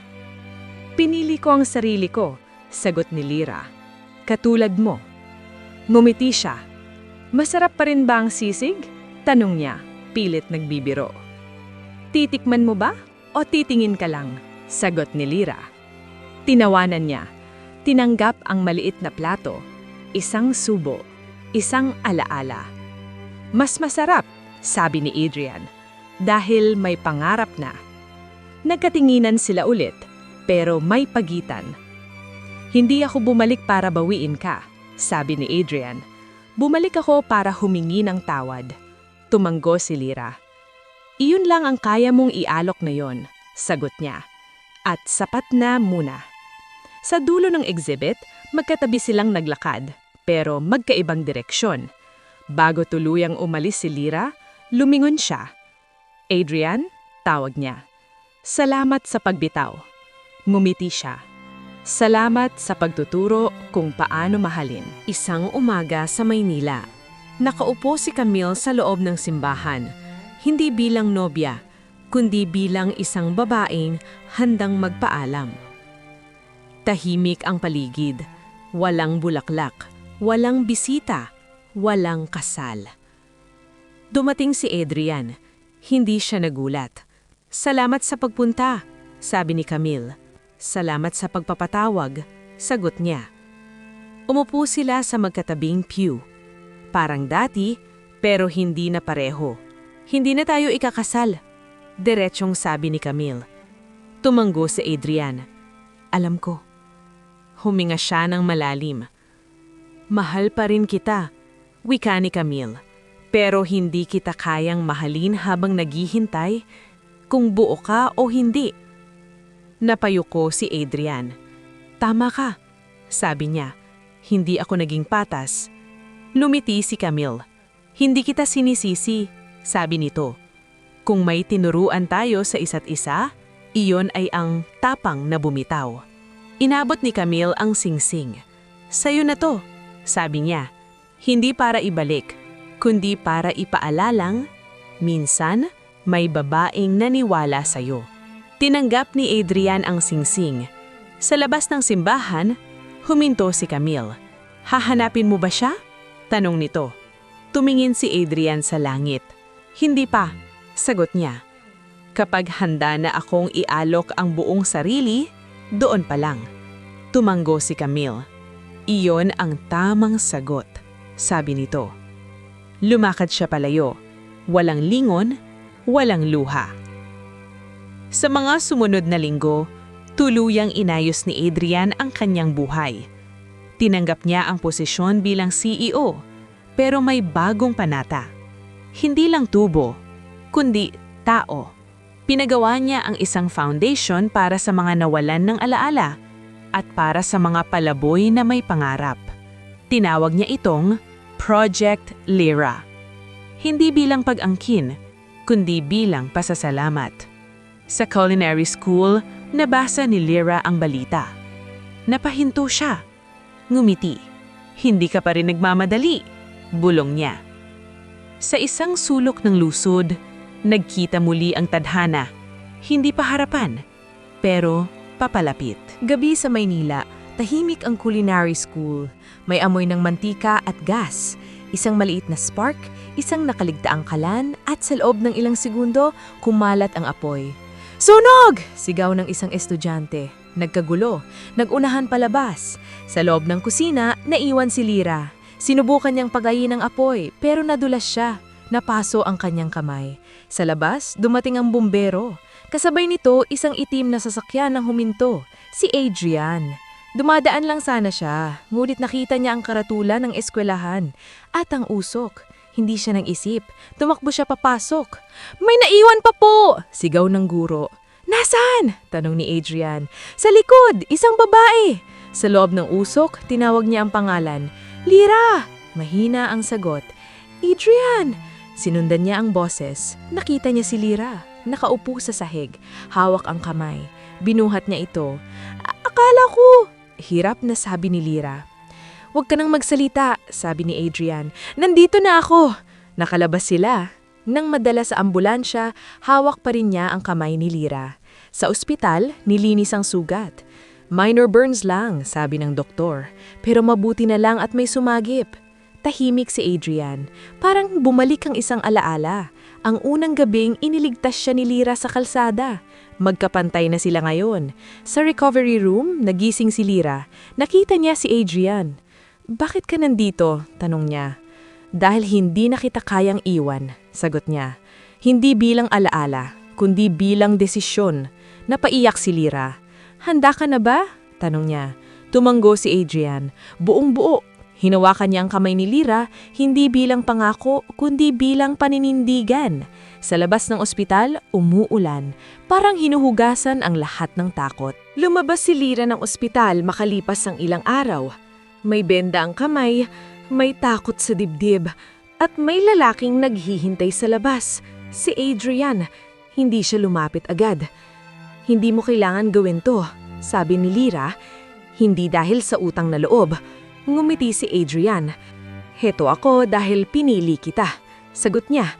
Pinili ko ang sarili ko, sagot ni Lyra. Katulad mo. Ngumiti siya. Masarap pa rin ba ang sisig? Tanong niya, pilit nagbibiro. Titikman mo ba o titingin ka lang? Sagot ni Lyra. Tinawanan niya. Tinanggap ang maliit na plato. Isang subo. Isang alaala. Mas masarap, sabi ni Adrian, dahil may pangarap na. Nagkatinginan sila ulit, pero may pagitan. Hindi ako bumalik para bawiin ka, sabi ni Adrian. Bumalik ako para humingi ng tawad. Tumanggo si Lyra. Iyon lang ang kaya mong ialok na yon, sagot niya. At sapat na muna. Sa dulo ng exhibit, magkatabi silang naglakad, pero magkaibang direksyon. Bago tuluyang umalis si Lyra, lumingon siya. Adrian, tawag niya. Salamat sa pagbitaw. Ngumiti siya. Salamat sa pagtuturo kung paano mahalin. Isang umaga sa Maynila. Nakaupo si Camille sa loob ng simbahan. Hindi bilang nobya, kundi bilang isang babaeng handang magpaalam. Tahimik ang paligid. Walang bulaklak. Walang bisita. Walang kasal. Dumating si Adrian. Hindi siya nagulat. Salamat sa pagpunta, sabi ni Camille. Salamat sa pagpapatawag, sagot niya. Umupo sila sa magkatabing pew. Parang dati, pero hindi na pareho. Hindi na tayo ikakasal, diretsyong sabi ni Camille. Tumanggo si Adrian. Alam ko. Huminga siya ng malalim. Mahal pa rin kita, wika ni Camille. Pero hindi kita kayang mahalin habang naghihintay kung buo ka o hindi. Napayuko si Adrian. Tama ka, sabi niya. Hindi ako naging patas. Lumiti si Camille. Hindi kita sinisisi, sabi nito. Kung may tinuruan tayo sa isa't isa, iyon ay ang tapang na bumitaw. Inabot ni Camille ang singsing. Sa'yo na to, sabi niya. Hindi para ibalik, kundi para ipaalalang, minsan may babaeng naniwala sa'yo. Tinanggap ni Adrian ang singsing. Sa labas ng simbahan, huminto si Camille. Hahanapin mo ba siya? Tanong nito. Tumingin si Adrian sa langit. Hindi pa, sagot niya. Kapag handa na akong ialok ang buong sarili, doon pa lang. Tumanggo si Camille. Iyon ang tamang sagot, sabi nito. Lumakad siya palayo. Walang lingon, walang luha. Sa mga sumunod na linggo, tuluyang inayos ni Adrian ang kanyang buhay. Tinanggap niya ang posisyon bilang CEO, pero may bagong panata. Hindi lang tubo, kundi tao. Pinagawa niya ang isang foundation para sa mga nawalan ng alaala at para sa mga palaboy na may pangarap. Tinawag niya itong Project Lyra. Hindi bilang pag-angkin, kundi bilang pasasalamat. Sa culinary school, nabasa ni Lyra ang balita. Napahinto siya. Ngumiti. Hindi ka pa rin nagmamadali, bulong niya. Sa isang sulok ng lusod, nagkita muli ang tadhana. Hindi pa harapan, pero papalapit. Gabi sa Maynila, tahimik ang culinary school. May amoy ng mantika at gas. Isang maliit na spark, isang nakaligtaang kalan, at sa loob ng ilang segundo, kumalat ang apoy. Sunog! Sigaw ng isang estudyante. Nagkagulo. Nagunahan palabas. Sa loob ng kusina, naiwan si Lyra. Sinubukan niyang pagayin ang apoy, pero nadulas siya. Napaso ang kanyang kamay. Sa labas, dumating ang bumbero. Kasabay nito, isang itim na sasakyan ang huminto. Si Adrian. Dumadaan lang sana siya, ngunit nakita niya ang karatulan ng eskwelahan. At ang usok. Hindi siya nag-isip. Tumakbo siya papasok. May naiwan pa po! Sigaw ng guro. Nasaan? Tanong ni Adrian. Sa likod, isang babae. Sa loob ng usok, tinawag niya ang pangalan. Lyra! Mahina ang sagot. Adrian! Sinundan niya ang boses. Nakita niya si Lyra. Nakaupo sa sahig. Hawak ang kamay. Binuhat niya ito. Akala ko! Hirap na sabi ni Lyra. Huwag ka nang magsalita, sabi ni Adrian. Nandito na ako. Nakalabas sila. Nang madala sa ambulansya, hawak pa rin niya ang kamay ni Lyra. Sa ospital, nilinis ang sugat. Minor burns lang, sabi ng doktor. Pero mabuti na lang at may sumagip. Tahimik si Adrian. Parang bumalik ang isang alaala. Ang unang gabing iniligtas siya ni Lyra sa kalsada. Magkapantay na sila ngayon. Sa recovery room, nagising si Lyra. Nakita niya si Adrian. Bakit ka nandito? Tanong niya. Dahil hindi na kita kayang iwan, sagot niya. Hindi bilang alaala, kundi bilang desisyon. Napaiyak si Lyra. Handa ka na ba? Tanong niya. Tumanggo si Adrian. Buong buo. Hinawakan niya ang kamay ni Lyra, hindi bilang pangako, kundi bilang paninindigan. Sa labas ng ospital, umuulan. Parang hinuhugasan ang lahat ng takot. Lumabas si Lyra ng ospital makalipas ang ilang araw. May benda ang kamay, may takot sa dibdib, at may lalaking naghihintay sa labas. Si Adrian. Hindi siya lumapit agad. Hindi mo kailangan gawin to, sabi ni Lyra. Hindi dahil sa utang na loob. Ngumiti si Adrian. Heto ako dahil pinili kita. Sagot niya.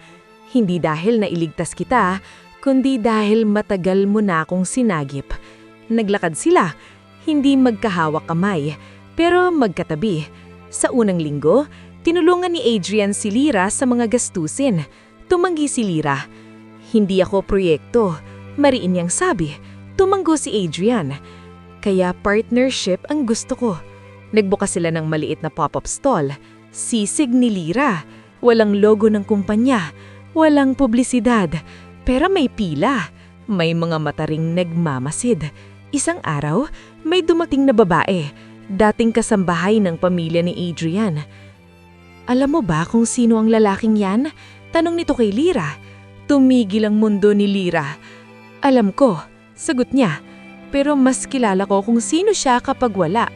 Hindi dahil nailigtas kita, kundi dahil matagal mo na akong sinagip. Naglakad sila, hindi magkahawak kamay, pero magkatabi. Sa unang linggo, tinulungan ni Adrian si Lyra sa mga gastusin. Tumanggi si Lyra. Hindi ako proyekto, mariin niyang sabi. Tumanggo si Adrian. Kaya partnership ang gusto ko. Nagbukas sila ng maliit na pop-up stall. Sisig ni Lyra. Walang logo ng kumpanya. Walang publisidad. Pero may pila. May mga mata ring nagmamasid. Isang araw, may dumating na babae. Dating kasambahay ng pamilya ni Adrian. Alam mo ba kung sino ang lalaking yan? Tanong nito kay Lyra. Tumigil ang mundo ni Lyra. Alam ko, sagot niya. Pero mas kilala ko kung sino siya kapag wala.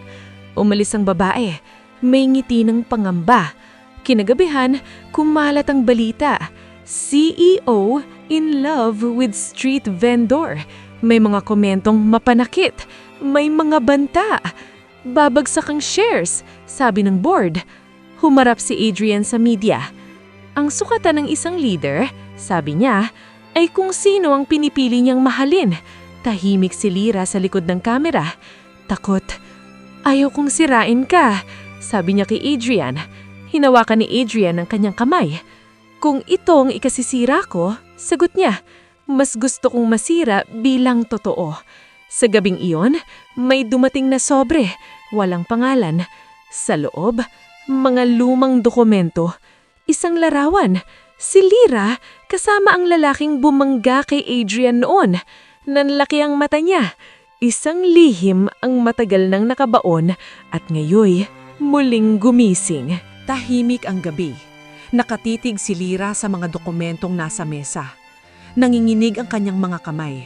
Umalis ang babae. May ngiti ng pangamba. Kinagabihan, kumalat ang balita. CEO in love with street vendor. May mga komentong mapanakit. May mga banta. Babagsak ang shares, sabi ng board. Humarap si Adrian sa media. Ang sukatan ng isang leader, sabi niya, ay kung sino ang pinipili niyang mahalin. Tahimik si Lyra sa likod ng kamera. Takot. Ayaw kong sirain ka, sabi niya kay Adrian. Hinawakan ni Adrian ang kanyang kamay. Kung ito ang ikasisira ko, sagot niya, mas gusto kong masira bilang totoo. Sa gabing iyon, may dumating na sobre, walang pangalan. Sa loob, mga lumang dokumento, isang larawan. Si Lyra kasama ang lalaking bumangga kay Adrian noon. Nanlaki ang mata niya. Isang lihim ang matagal nang nakabaon at ngayoy muling gumising. Tahimik ang gabi. Nakatitig si Lyra sa mga dokumentong nasa mesa. Nanginginig ang kanyang mga kamay.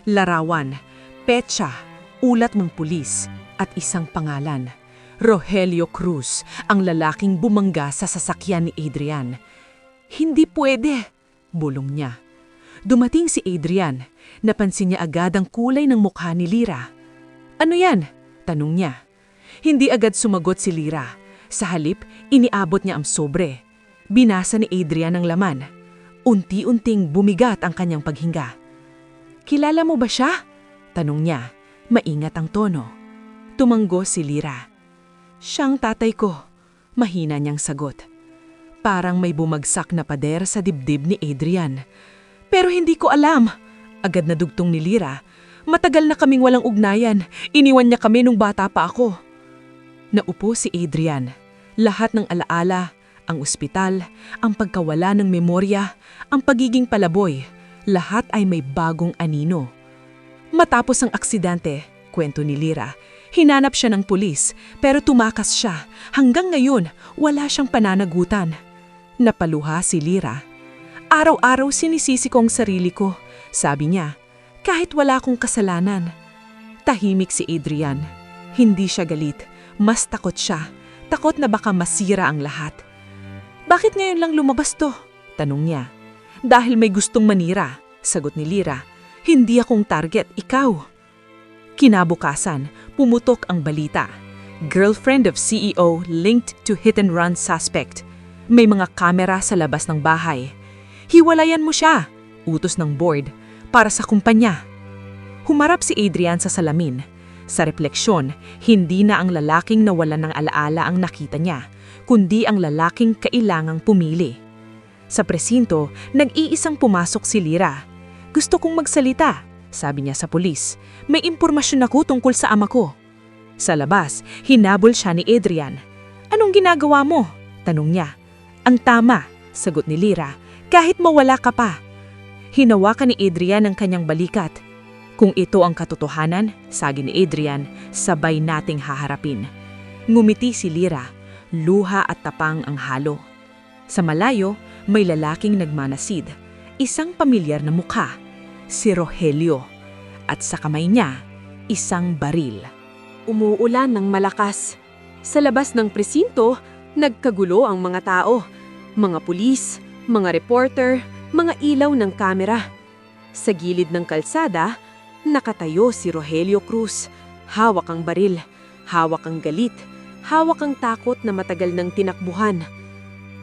Larawan, petsa, ulat ng pulis, at isang pangalan. Rogelio Cruz, ang lalaking bumangga sa sasakyan ni Adrian. Hindi pwede, bulong niya. Dumating si Adrian. Napansin niya agad ang kulay ng mukha ni Lyra. Ano yan? Tanong niya. Hindi agad sumagot si Lyra. Sa halip, iniabot niya ang sobre. Binasa ni Adrian ang laman. Unti-unting bumigat ang kanyang paghinga. Kilala mo ba siya? Tanong niya. Maingat ang tono. Tumanggo si Lyra. Siyang tatay ko. Mahina niyang sagot. Parang may bumagsak na pader sa dibdib ni Adrian. Pero hindi ko alam. Agad na dugtong ni Lyra. Matagal na kaming walang ugnayan. Iniwan niya kami nung bata pa ako. Naupo si Adrian. Lahat ng alaala, ang ospital, ang pagkawala ng memorya, ang pagiging palaboy, lahat ay may bagong anino. Matapos ang aksidente, kwento ni Lyra, hinanap siya ng pulis pero tumakas siya. Hanggang ngayon, wala siyang pananagutan. Napaluha si Lyra. Araw-araw sinisisi ko ang sarili ko, sabi niya, kahit wala akong kasalanan. Tahimik si Adrian. Hindi siya galit, mas takot siya. Takot na baka masira ang lahat. Bakit ngayon lang lumabas to? Tanong niya. Dahil may gustong manira, sagot ni Lyra. Hindi akong target, ikaw. Kinabukasan, pumutok ang balita. Girlfriend of CEO linked to hit-and-run suspect. May mga kamera sa labas ng bahay. Hiwalayan mo siya, utos ng board, para sa kumpanya. Humarap si Adrian sa salamin. Sa refleksyon, hindi na ang lalaking nawalan ng alaala ang nakita niya, kundi ang lalaking kailangang pumili. Sa presinto, nag-iisang pumasok si Lyra. Gusto kong magsalita, sabi niya sa pulis. May impormasyon ako tungkol sa ama ko. Sa labas, hinabol siya ni Adrian. Anong ginagawa mo? Tanong niya. Ang tama, sagot ni Lyra, kahit mawala ka pa. Hinawakan ni Adrian ang kanyang balikat. Kung ito ang katotohanan, sabi ni Adrian, sabay nating haharapin. Ngumiti si Lyra. Luha at tapang ang halo. Sa malayo, may lalaking nagmanasid. Isang pamilyar na mukha. Si Rogelio. At sa kamay niya, isang baril. Umuulan ng malakas. Sa labas ng presinto, nagkagulo ang mga tao. Mga pulis, mga reporter, mga ilaw ng kamera. Sa gilid ng kalsada, nakatayo si Rogelio Cruz. Hawak ang baril, hawak ang galit. Hawak ang takot na matagal nang tinakbuhan.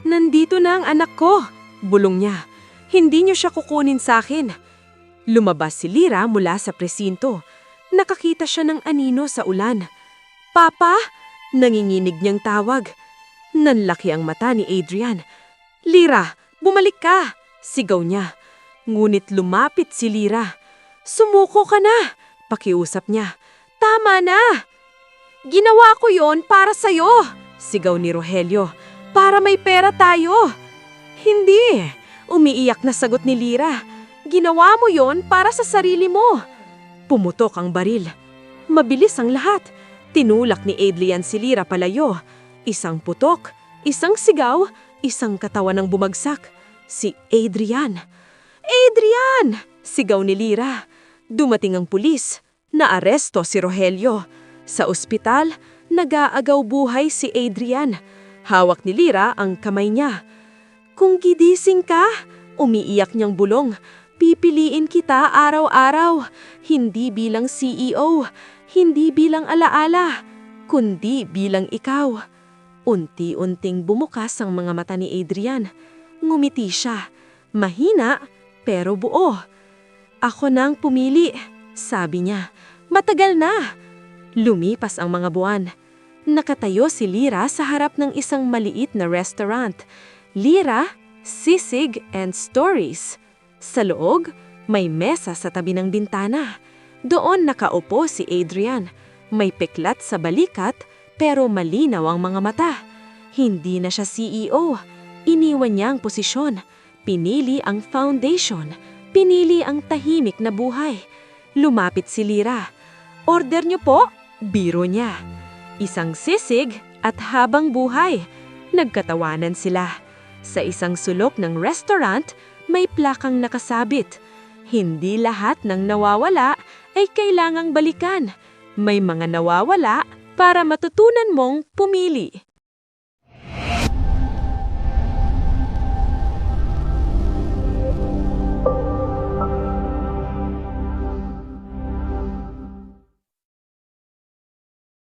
Nandito na ang anak ko, bulong niya. Hindi niyo siya kukunin sa akin. Lumabas si Lyra mula sa presinto. Nakakita siya ng anino sa ulan. Papa! Nanginginig niyang tawag. Nanlaki ang mata ni Adrian. Lyra, bumalik ka! Sigaw niya. Ngunit lumapit si Lyra. Sumuko ka na! Pakiusap niya. Tama na! Ginawa ko yon para sa'yo, sigaw ni Rogelio. Para may pera tayo. Hindi, umiiyak na sagot ni Lyra. Ginawa mo yon para sa sarili mo. Pumutok ang baril. Mabilis ang lahat. Tinulak ni Adrian si Lyra palayo. Isang putok, isang sigaw, isang katawan ng bumagsak. Si Adrian. Adrian! Sigaw ni Lyra. Dumating ang pulis. Naaresto si Rogelio. Sa ospital, nag-aagaw buhay si Adrian. Hawak ni Lyra ang kamay niya. Kung gidising ka, Umiiyak niyang bulong, "Pipiliin kita araw-araw, hindi bilang CEO, hindi bilang alaala, kundi bilang ikaw." Unti-unting bumukas ang mga mata ni Adrian. Ngumiti siya, mahina pero buo. "Ako nang pumili," sabi niya. "Matagal na." Lumipas ang mga buwan. Nakatayo si Lyra sa harap ng isang maliit na restaurant. Lyra, sisig, and stories. Sa loob, may mesa sa tabi ng bintana. Doon nakaupo si Adrian. May peklat sa balikat pero malinaw ang mga mata. Hindi na siya CEO. Iniwan niya ang posisyon. Pinili ang foundation. Pinili ang tahimik na buhay. Lumapit si Lyra. "Order niyo po?" Biro niya. Isang sisig at habang buhay. Nagkatawanan sila. Sa isang sulok ng restaurant, may plakang nakasabit. Hindi lahat ng nawawala ay kailangang balikan. May mga nawawala para matutunan mong pumili.